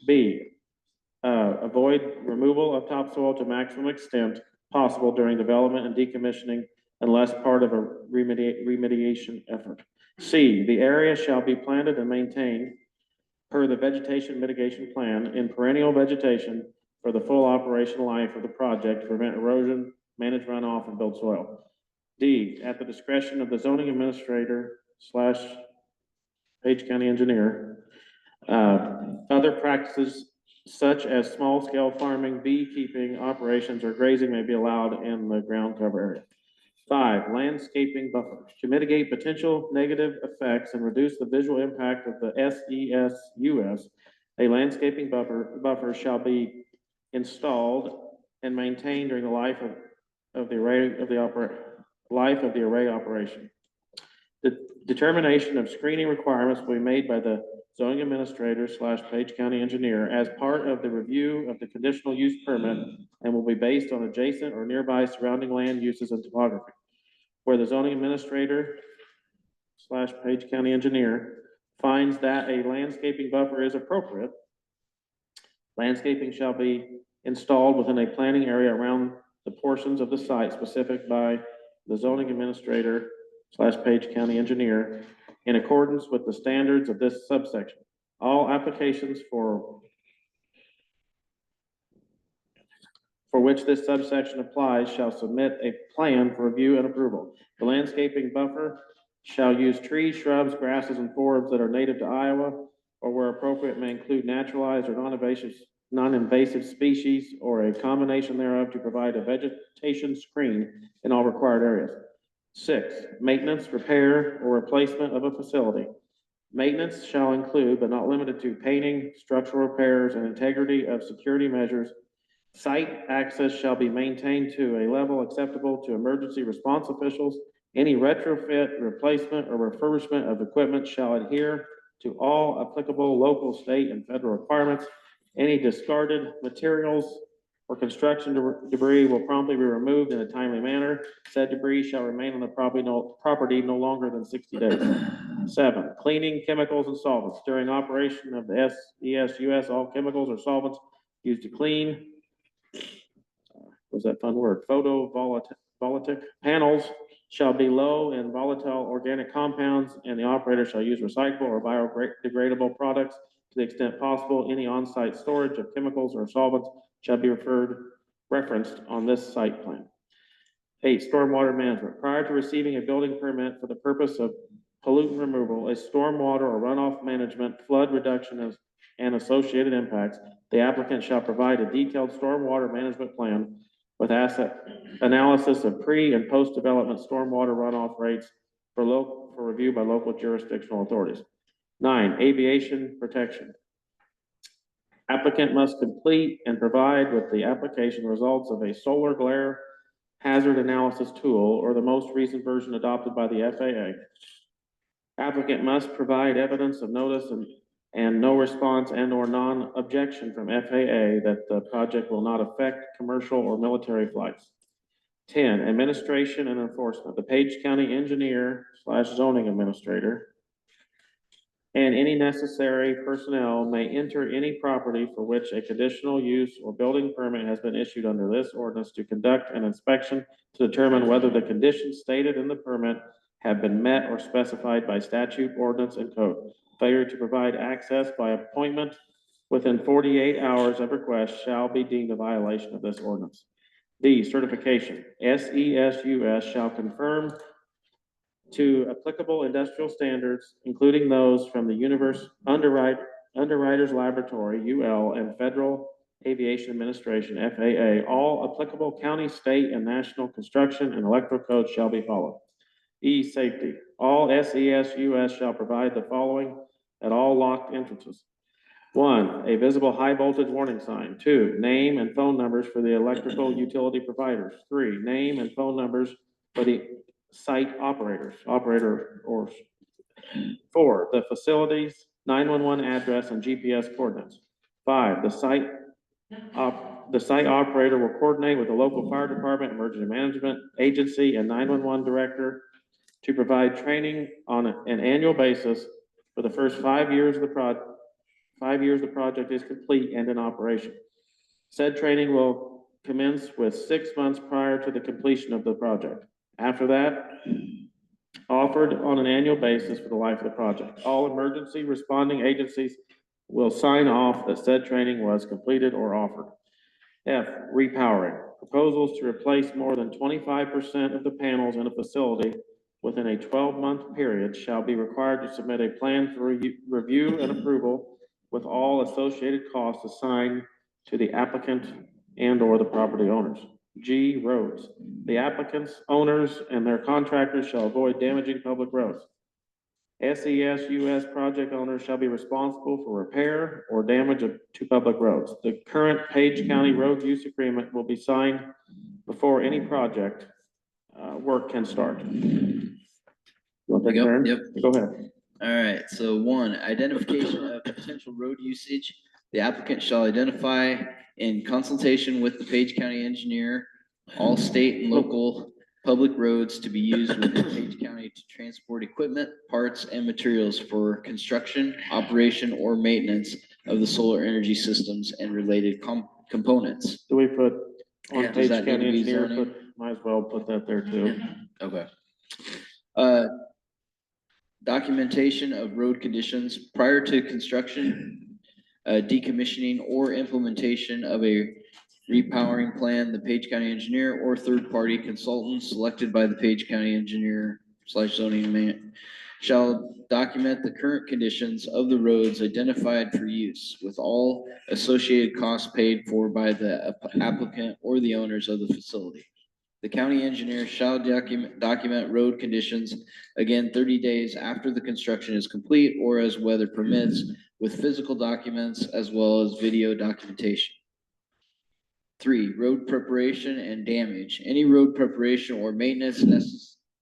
B, avoid removal of topsoil to maximum extent possible during development and decommissioning unless part of a remediation effort. C, the area shall be planted and maintained per the vegetation mitigation plan in perennial vegetation for the full operational life of the project to prevent erosion, manage runoff, and build soil. D, at the discretion of the zoning administrator / Page County engineer, other practices such as small-scale farming, beekeeping operations, or grazing may be allowed in the ground cover area. 5, landscaping buffers. To mitigate potential negative effects and reduce the visual impact of the SESUS, a landscaping buffer shall be installed and maintained during the life of the array operation. The determination of screening requirements will be made by the zoning administrator / Page County engineer as part of the review of the conditional use permit and will be based on adjacent or nearby surrounding land uses and topography. Where the zoning administrator / Page County engineer finds that a landscaping buffer is appropriate, landscaping shall be installed within a planning area around the portions of the site specified by the zoning administrator / Page County engineer in accordance with the standards of this subsection. All applications for for which this subsection applies shall submit a plan for review and approval. The landscaping buffer shall use trees, shrubs, grasses, and forbs that are native to Iowa, or where appropriate may include naturalized or non-invasive species or a combination thereof to provide a vegetation screen in all required areas. 6, maintenance, repair, or replacement of a facility. Maintenance shall include, but not limited to, painting, structural repairs, and integrity of security measures. Site access shall be maintained to a level acceptable to emergency response officials. Any retrofit, replacement, or refurbishment of equipment shall adhere to all applicable local, state, and federal requirements. Any discarded materials or construction debris will promptly be removed in a timely manner. Said debris shall remain on the property no longer than 60 days. 7, cleaning, chemicals, and solvents. During operation of the SESUS, all chemicals or solvents used to clean, what's that fun word? Photovoltaic panels shall be low in volatile organic compounds, and the operator shall use recyclable or biodegradable products to the extent possible. Any on-site storage of chemicals or solvents shall be referenced on this site plan. 8, stormwater management. Prior to receiving a building permit for the purpose of pollutant removal, a stormwater or runoff management, flood reduction and associated impacts, the applicant shall provide a detailed stormwater management plan with asset analysis of pre and post-development stormwater runoff rates for review by local jurisdictional authorities. 9, aviation protection. Applicant must complete and provide with the application results of a solar glare hazard analysis tool or the most recent version adopted by the FAA. Applicant must provide evidence of notice and no response and/or non-objection from FAA that the project will not affect commercial or military flights. 10, administration and enforcement. The Page County engineer / zoning administrator and any necessary personnel may enter any property for which a conditional use or building permit has been issued under this ordinance to conduct an inspection to determine whether the conditions stated in the permit have been met or specified by statute, ordinance, and code. Failure to provide access by appointment within 48 hours of request shall be deemed a violation of this ordinance. D, certification. SESUS shall confirm to applicable industrial standards, including those from the Underwriters Laboratory, UL, and Federal Aviation Administration, FAA. All applicable county, state, and national construction and electrical codes shall be followed. E, safety. All SESUS shall provide the following at all locked entrances. 1, a visible high voltage warning sign. 2, name and phone numbers for the electrical utility providers. 3, name and phone numbers for the site operator. 4, the facility's 911 address and GPS coordinates. 5, the site operator will coordinate with the local fire department, emergency management agency, and 911 director to provide training on an annual basis for the first 5 years of the project is complete and in operation. Said training will commence with 6 months prior to the completion of the project. After that, offered on an annual basis for the life of the project. All emergency responding agencies will sign off that said training was completed or offered. F, repowering. Proposals to replace more than 25% of the panels in a facility within a 12-month period shall be required to submit a plan for review and approval with all associated costs assigned to the applicant and/or the property owners. G, roads. The applicants, owners, and their contractors shall avoid damaging public roads. SESUS project owners shall be responsible for repair or damage to public roads. The current Page County road use agreement will be signed before any project work can start. You want to take a turn? Yep. Go ahead. All right, so 1, identification of potential road usage. The applicant shall identify in consultation with the Page County engineer, all state and local public roads to be used within Page County to transport equipment, parts, and materials for construction, operation, or maintenance of the solar energy systems and related components. Do we put on Yeah, does Page that need County to be engineer, zoning? might as well put that there too. Okay. Documentation of road conditions prior to construction, decommissioning or implementation of a repowering plan, the Page County engineer or third-party consultant selected by the Page County engineer / zoning man shall document the current conditions of the roads identified for use with all associated costs paid for by the applicant or the owners of the facility. The county engineer shall document road conditions, again, 30 days after the construction is complete or as weather permits, with physical documents as well as video documentation. 3, road preparation and damage. Any road preparation or maintenance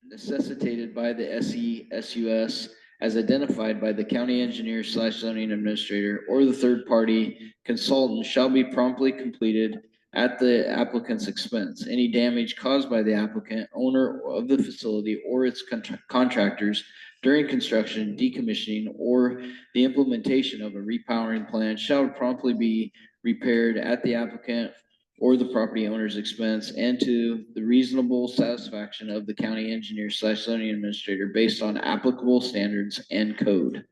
necessitated by the SESUS as identified by the county engineer / zoning administrator or the third-party consultant shall be promptly completed at the applicant's expense. Any damage caused by the applicant, owner of the facility, or its contractors during construction, decommissioning, or the implementation of a repowering plan shall promptly be repaired at the applicant or the property owner's expense and to the reasonable satisfaction of the county engineer / zoning administrator based on applicable standards and code.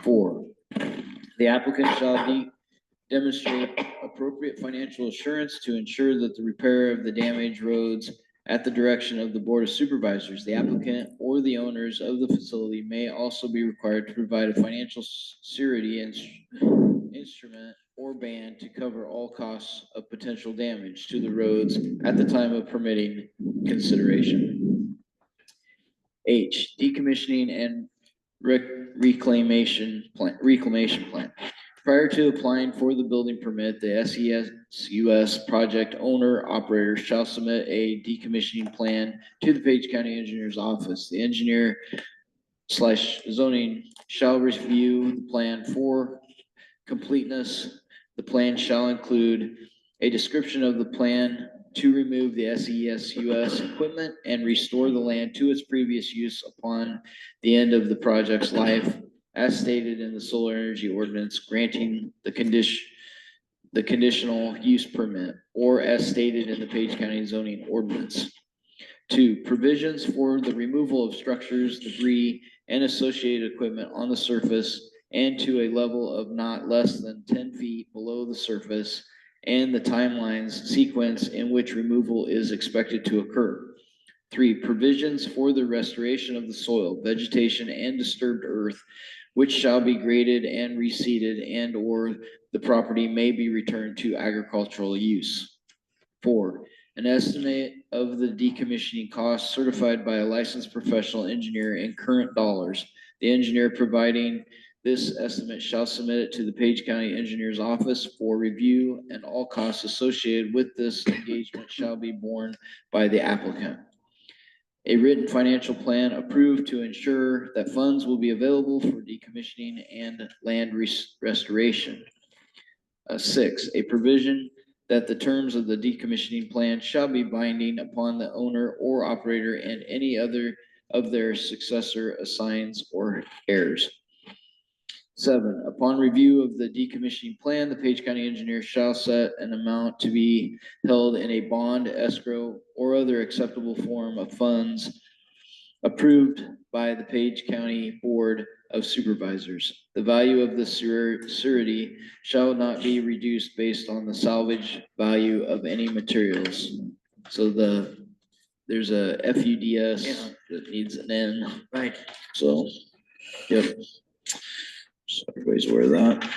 4, the applicant shall demonstrate appropriate financial assurance to ensure that the repair of the damaged roads at the direction of the Board of Supervisors. The applicant or the owners of the facility may also be required to provide a financial surety instrument or band to cover all costs of potential damage to the roads at the time of permitting consideration. H, decommissioning and reclamation plan. Prior to applying for the building permit, the SESUS project owner operator shall submit a decommissioning plan to the Page County Engineer's Office. The engineer / zoning shall review the plan for completeness. The plan shall include a description of the plan to remove the SESUS equipment and restore the land to its previous use upon the end of the project's life, as stated in the solar energy ordinance granting the conditional use permit, or as stated in the Page County zoning ordinance. 2, provisions for the removal of structures, debris, and associated equipment on the surface and to a level of not less than 10 feet below the surface, and the timelines sequence in which removal is expected to occur. 3, provisions for the restoration of the soil, vegetation, and disturbed earth, which shall be graded and reseeded and or the property may be returned to agricultural use. 4, an estimate of the decommissioning costs certified by a licensed professional engineer in current dollars. The engineer providing this estimate shall submit it to the Page County Engineer's Office for review, and all costs associated with this engagement shall be borne by the applicant. A written financial plan approved to ensure that funds will be available for decommissioning and land restoration. 6, a provision that the terms of the decommissioning plan shall be binding upon the owner or operator and any other of their successor assigns or heirs. 7, upon review of the decommissioning plan, the Page County engineer shall set an amount to be held in a bond, escrow, or other acceptable form of funds approved by the Page County Board of Supervisors. The value of the surety shall not be reduced based on the salvage value of any materials. So there's a FUDS that needs an N. Right. So, yep. So everybody's aware of that.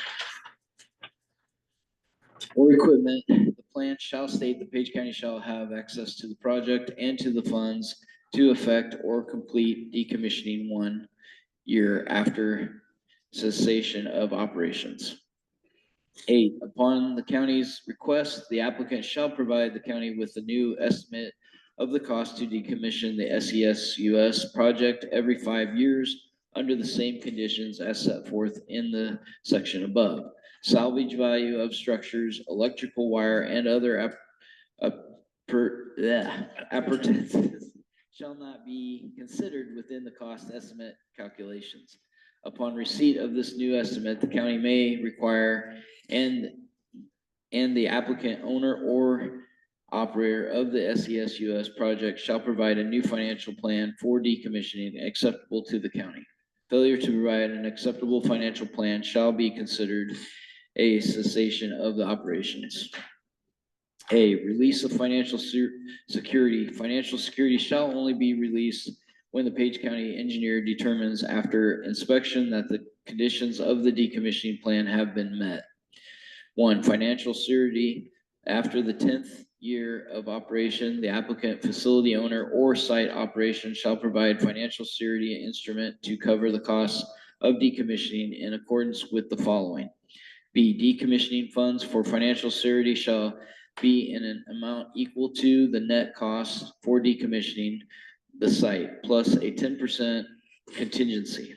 Or equipment, the plan shall state the Page County shall have access to the project and to the funds to effect or complete decommissioning 1 year after cessation of operations. 8, upon the county's request, the applicant shall provide the county with a new estimate of the cost to decommission the SESUS project every 5 years under the same conditions as set forth in the section above. Salvage value of structures, electrical wire, and other appurtenances shall not be considered within the cost estimate calculations. Upon receipt of this new estimate, the county may require and the applicant, owner, or operator of the SESUS project shall provide a new financial plan for decommissioning acceptable to the county. Failure to provide an acceptable financial plan shall be considered a cessation of the operations. A, release of financial security. Financial security shall only be released when the Page County engineer determines after inspection that the conditions of the decommissioning plan have been met. One, financial security. After the 10th year of operation, the applicant, facility owner, or site operation shall provide financial security instrument to cover the costs of decommissioning in accordance with the following. B, decommissioning funds for financial security shall be in an amount equal to the net cost for decommissioning the site plus a 10% contingency.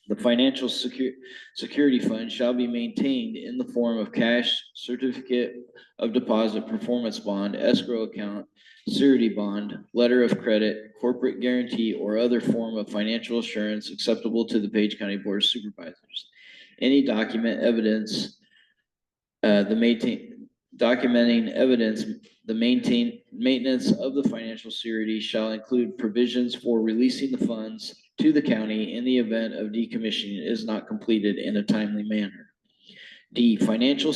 The financial security fund shall be maintained in the form of cash, certificate of deposit, performance bond, escrow account, surety bond, letter of credit, corporate guarantee, or other form of financial assurance acceptable to the Page County Board of Supervisors. Any document evidence, documenting evidence, the maintenance of the financial security shall include provisions for releasing the funds to the county in the event of decommissioning is not completed in a timely manner. D, financial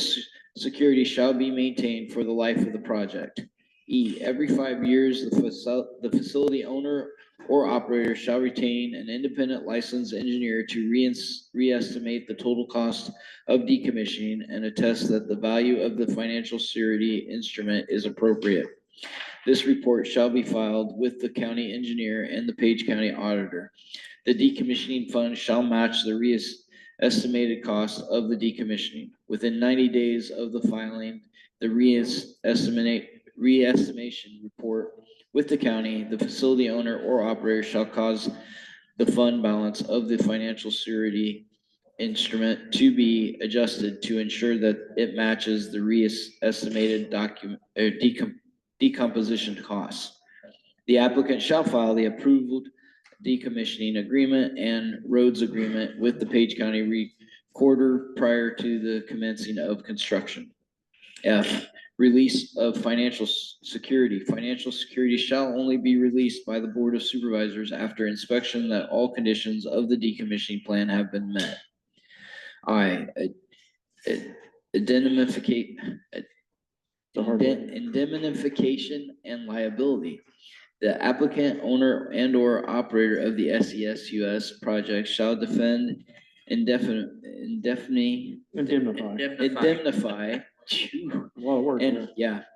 security shall be maintained for the life of the project. E, every 5 years, the facility owner or operator shall retain an independent licensed engineer to re-estimate the total cost of decommissioning and attest that the value of the financial security instrument is appropriate. This report shall be filed with the county engineer and the Page County auditor. The decommissioning fund shall match the estimated cost of the decommissioning. Within 90 days of the filing, the re-estimation report with the county, the facility owner or operator shall cause the fund balance of the financial security instrument to be adjusted to ensure that it matches the re-estimated decomposition costs. The applicant shall file the approved decommissioning agreement and roads agreement with the Page County recorder prior to the commencing of construction. F, release of financial security. Financial security shall only be released by the Board of Supervisors after inspection that all conditions of the decommissioning plan have been met. I, indemnification and liability. The applicant, owner, and or operator of the SESUS project shall indemnify A lot of work. and,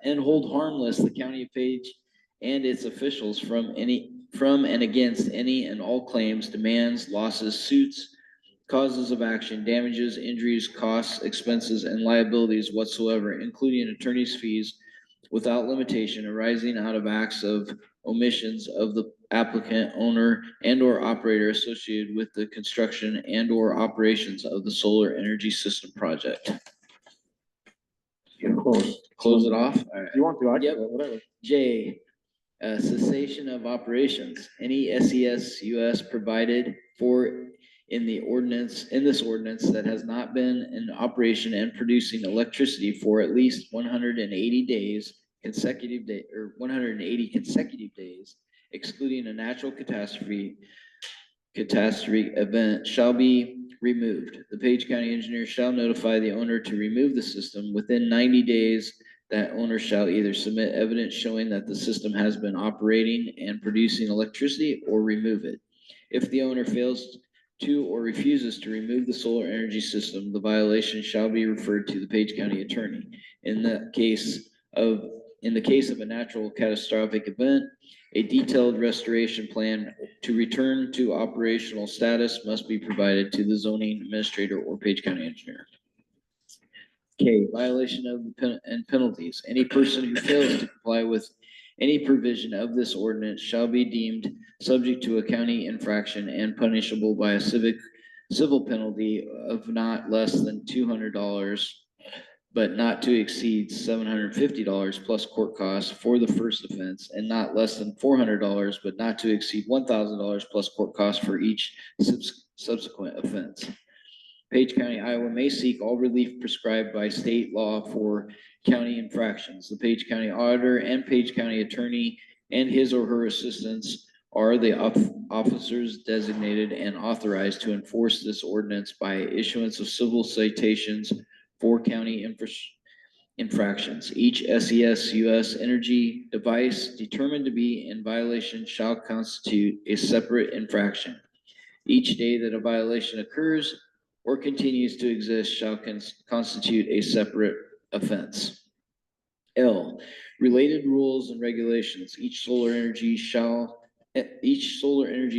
and hold harmless the county of Page and its officials from and against any and all claims, demands, losses, suits, causes of action, damages, injuries, costs, expenses, and liabilities whatsoever, including attorney's fees without limitation arising out of acts of omissions of the applicant, owner, and or operator associated with the construction and or operations of the solar energy system project. Close it off? All right. You want to, I Yep. can, whatever. J, cessation of operations. Any SESUS provided for in this ordinance that has not been in operation and producing electricity for at least 180 consecutive days, excluding a natural catastrophe event shall be removed. The Page County engineer shall notify the owner to remove the system within 90 days. That owner shall either submit evidence showing that the system has been operating and producing electricity or remove it. If the owner fails to or refuses to remove the solar energy system, the violation shall be referred to the Page County attorney. In the case of a natural catastrophic event, a detailed restoration plan to return to operational status must be provided to the zoning administrator or Page County engineer. K, violation of and penalties. Any person who fails to comply with any provision of this ordinance shall be deemed subject to a county infraction and punishable by a civil penalty of not less than $200, but not to exceed $750 plus court costs for the first offense, and not less than $400, but not to exceed $1,000 plus court costs for each subsequent offense. Page County, Iowa may seek all relief prescribed by state law for county infractions. The Page County auditor and Page County attorney and his or her assistants are the officers designated and authorized to enforce this ordinance by issuance of civil citations for county infractions. Each SES US energy device determined to be in violation shall constitute a separate infraction. Each day that a violation occurs or continues to exist shall constitute a separate offense. L, related rules and regulations. Each solar energy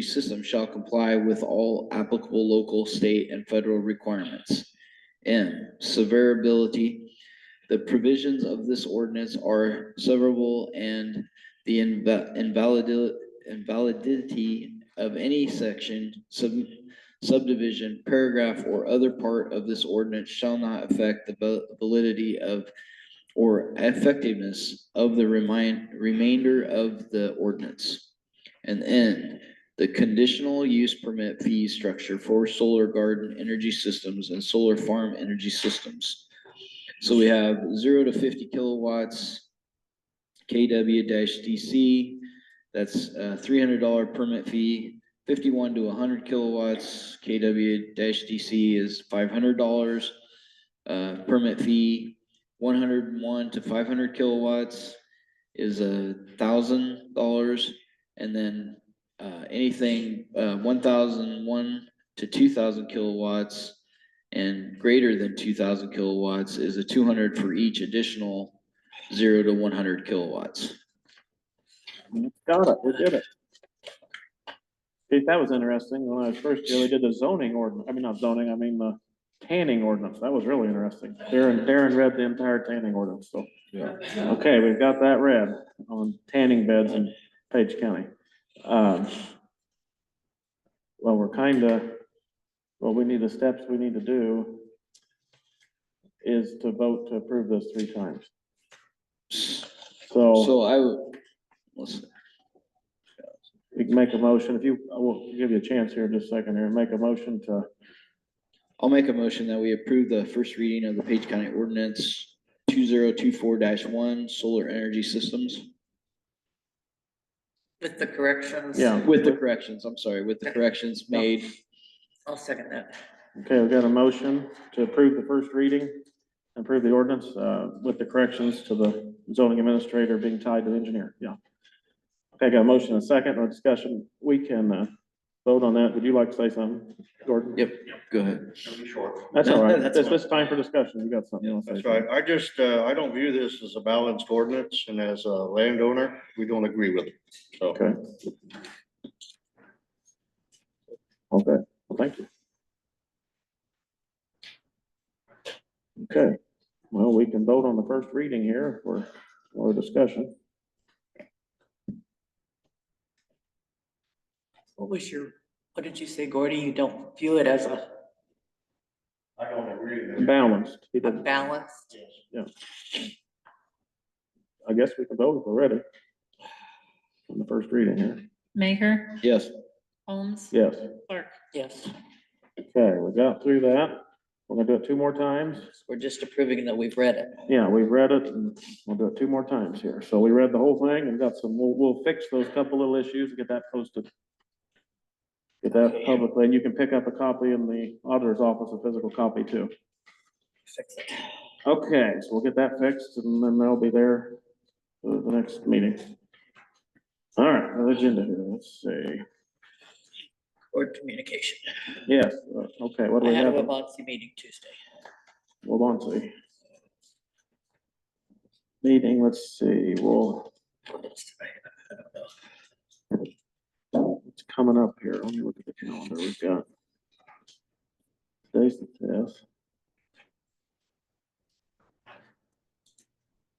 system shall comply with all applicable local, state, and federal requirements. M, severability. The provisions of this ordinance are severable, and the invalidity of any section, subdivision, paragraph, or other part of this ordinance shall not affect the validity of or effectiveness of the remainder of the ordinance. And N, the conditional use permit fee structure for solar garden energy systems and solar farm energy systems. So we have 0 to 50 kilowatts, KW-DC, that's a $300 permit fee. 51 to 100 kilowatts, KW-DC is $500 permit fee. 101 to 500 kilowatts is $1,000, and then anything 1,001 to 2,000 kilowatts and greater than 2,000 kilowatts is a 200 for each additional 0 to 100 kilowatts. Got it, we did it. See, that was interesting. When I was first here, we did the zoning ordinance, I mean, not zoning, I mean, the tanning ordinance. That was really interesting. Darren read the entire tanning ordinance, so. Yeah. Okay, we've got that read on tanning beds in Page County. Well, we need the steps we need to do is to vote to approve this 3 times. So So I would, let's, you can make a motion, if you, I will give you a chance here in just a second here, make a motion to, I'll make a motion that we approve the first reading of the Page County Ordinance 2024-1, solar energy systems. With the corrections. yeah. With the corrections, I'm sorry, with the corrections made. I'll second that. Okay, we've got a motion to approve the first reading, approve the ordinance, with the corrections to the zoning administrator being tied to the engineer, yeah. Okay, got a motion and a second, or discussion, we can, vote on that, would you like to say something, Gordon? Yep, go ahead. That's No, all right, that's it's time for discussion, you got something you want to say? That's right. I just, I don't view this as a balanced ordinance, and as a landowner, we don't agree with it. So, Okay. Okay, well, thank you. Okay, well, we can vote on the first reading here for discussion. What did you say, Gordy? You don't view it as I don't agree with it. Balanced. He a didn't- balanced? I guess we can vote if we're ready. On the first reading here. Maker, Yes. Holmes, Yes. Clark. Yes. Okay, we got through that. We're gonna do it 2 more times. We're just approving that we've read it. Yeah, we've read it and we'll do it 2 more times here. So we read the whole thing and got some, we'll fix those couple little issues, get that posted. Get that publicly, and you can pick up a copy in the auditor's office, a physical copy too. Fix it. Okay, so we'll get that fixed and then they'll be there for the next meeting. All right, the agenda here, let's see. Board communication. Yes, okay, what do I we had a have? Wabansie meeting Tuesday. Hold on, see. Meeting, let's see, well, What else did I don't know. it's coming up here. Let me look at the calendar we've got. Today's the 5th.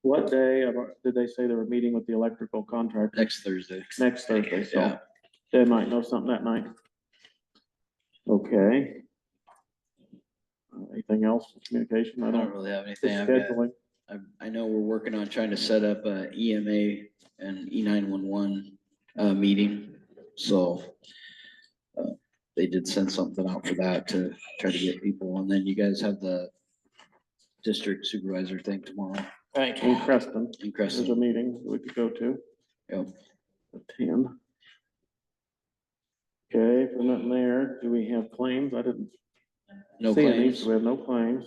What day did they say they were meeting with the electrical contractor? Next Thursday. Next Thursday, so Yeah. they might know something that night. Okay. Anything else, communication? I I don't don't, really have just anything. I've got, scheduling. I know we're working on trying to set up a EMA and E911 meeting, so they did send something out for that to try to get people, and then you guys have the district supervisor thing tomorrow Right. In Creston, in there's a Crescent. meeting we could go to. Yep. Attend. Okay, if there's nothing there, do we have claims? I didn't No see any, claims. so we have no claims.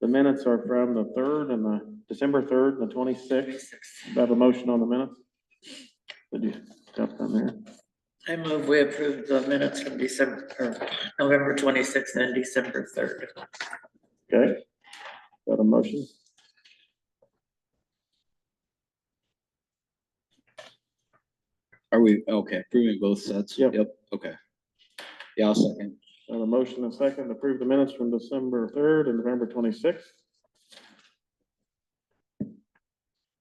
The minutes are from the 3rd and the December 3rd and the 26th. Do I have a motion on the minutes? Did you jump down there? I move we approve the minutes from December, or November 26th and December 3rd. Okay. Got a motion? Are we, okay, approving both sets? Yep. Okay. Yeah, I'll second. Got a motion and second to approve the minutes from December 3rd and November 26th.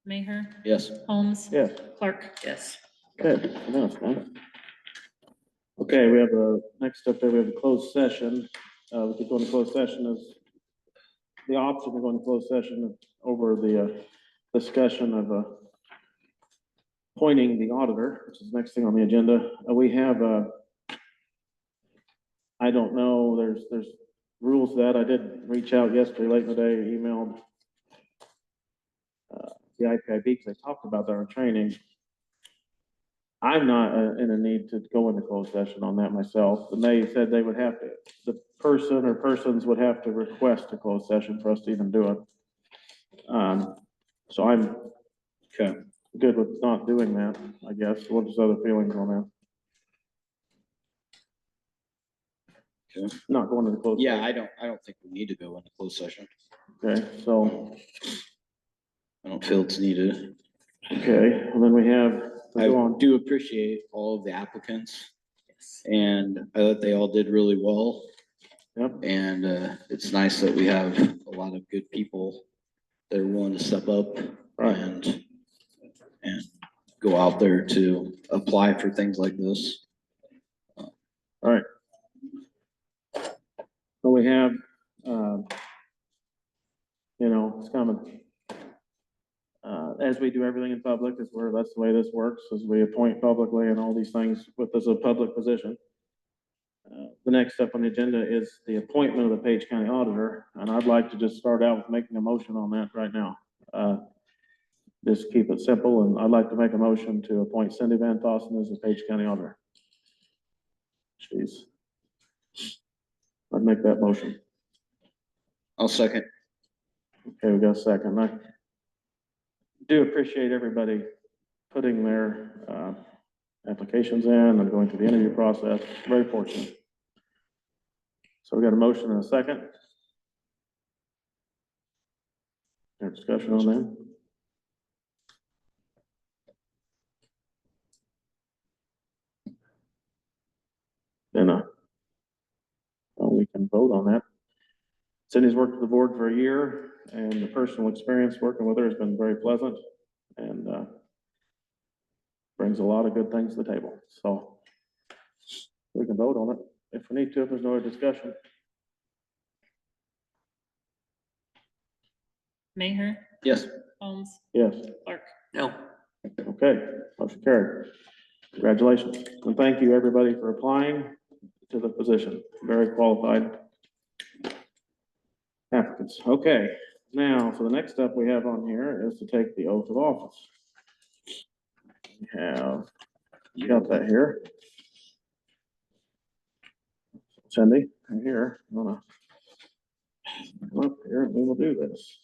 Mayor, Yes. Holmes, Yes. Clark. Yes. Okay, minutes, man. Okay, we have a, next up there, we have a closed session. We could go into closed session as the option of going to closed session over the discussion of appointing the auditor, which is the next thing on the agenda. We have I don't know, there's rules that I did reach out yesterday, late in the day, emailed the IPIB because I talked about that in training. I'm not in a need to go into closed session on that myself, and they said they would have to, the person or persons would have to request a closed session for us to even do it. So I'm good with not doing that, I guess. What's other feelings on that? Okay. Not going to the closed. Yeah, session. I don't think we need to go into closed session. Okay, so, I don't feel it's needed. okay, and then we have, I go on. do appreciate all of the applicants and I thought they all did really well. Yep. And it's nice that we have a lot of good people that are willing to step up Right. and go out there to apply for things like this. So we have, it's coming. As we do everything in public, that's the way this works, is we appoint publicly and all these things with as a public position. The next step on the agenda is the appointment of the Page County Auditor, and I'd like to just start out with making a motion on that right now. Just keep it simple, and I'd like to make a motion to appoint Cindy Van Tossen as the Page County Auditor. Jeez. I'd make that motion. I'll second. Okay, we got a second. I do appreciate everybody putting their applications in and going through the interview process. Very fortunate. So we got a motion and a second. Any discussion on that? Then well, we can vote on that. Cindy's worked with the board for a year, and the personal experience working with her has been very pleasant and brings a lot of good things to the table. So we can vote on it if we need to, if there's no other discussion. Mayor, Yes. Holmes, Yes. Clark. No. Okay, motion carried. Congratulations, and thank you, everybody, for applying to the position. Very qualified applicants. Okay, now, for the next step we have on here is to take the oath of office. We have, you got that here. Cindy, right here, I'm gonna come up here and we will do this.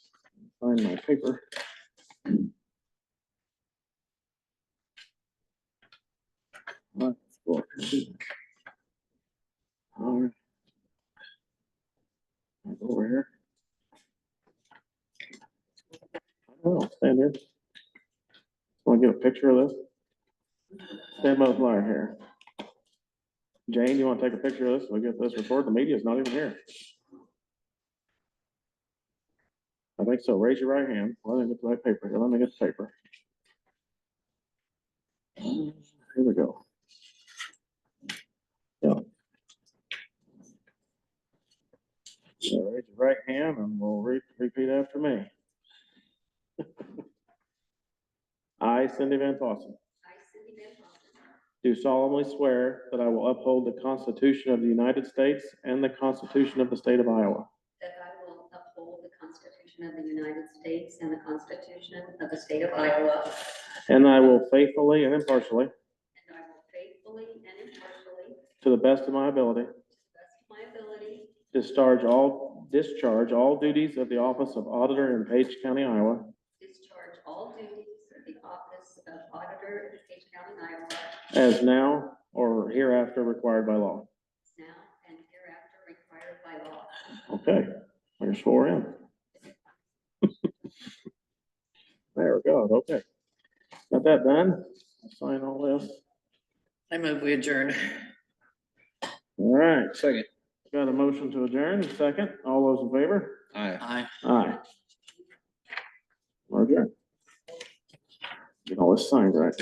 Find my paper. Let's go. All right. I'll go over here. Oh, stand here. Want to get a picture of this? Stand by the flyer here. Jane, you want to take a picture of this? We'll get this recorded. The media's not even here. I think so. Raise your right hand. Let me get the right paper here. Let me get the paper. Here we go. Yeah. So raise your right hand and we'll repeat after me. I, Cindy Van Tossen, do solemnly swear that I will uphold the Constitution of the United States and the Constitution of the State of Iowa, that I will uphold the Constitution of the United States and the Constitution of the State of Iowa, and I will faithfully and impartially, and I will faithfully and impartially, to the best of my ability, to the best of my ability, discharge all discharge all duties of the office of auditor in Page County, Iowa, discharge all duties of the office of auditor in Page County, Iowa, as now or hereafter required by law. now and hereafter required by law. Okay, you're sworn in. There we go, okay. Got that done? Sign all this. I move we adjourn. All right, Second. got a motion to adjourn, second. All those in favor? Aye. Aye. Aye. We're adjourned. Get all this signed right.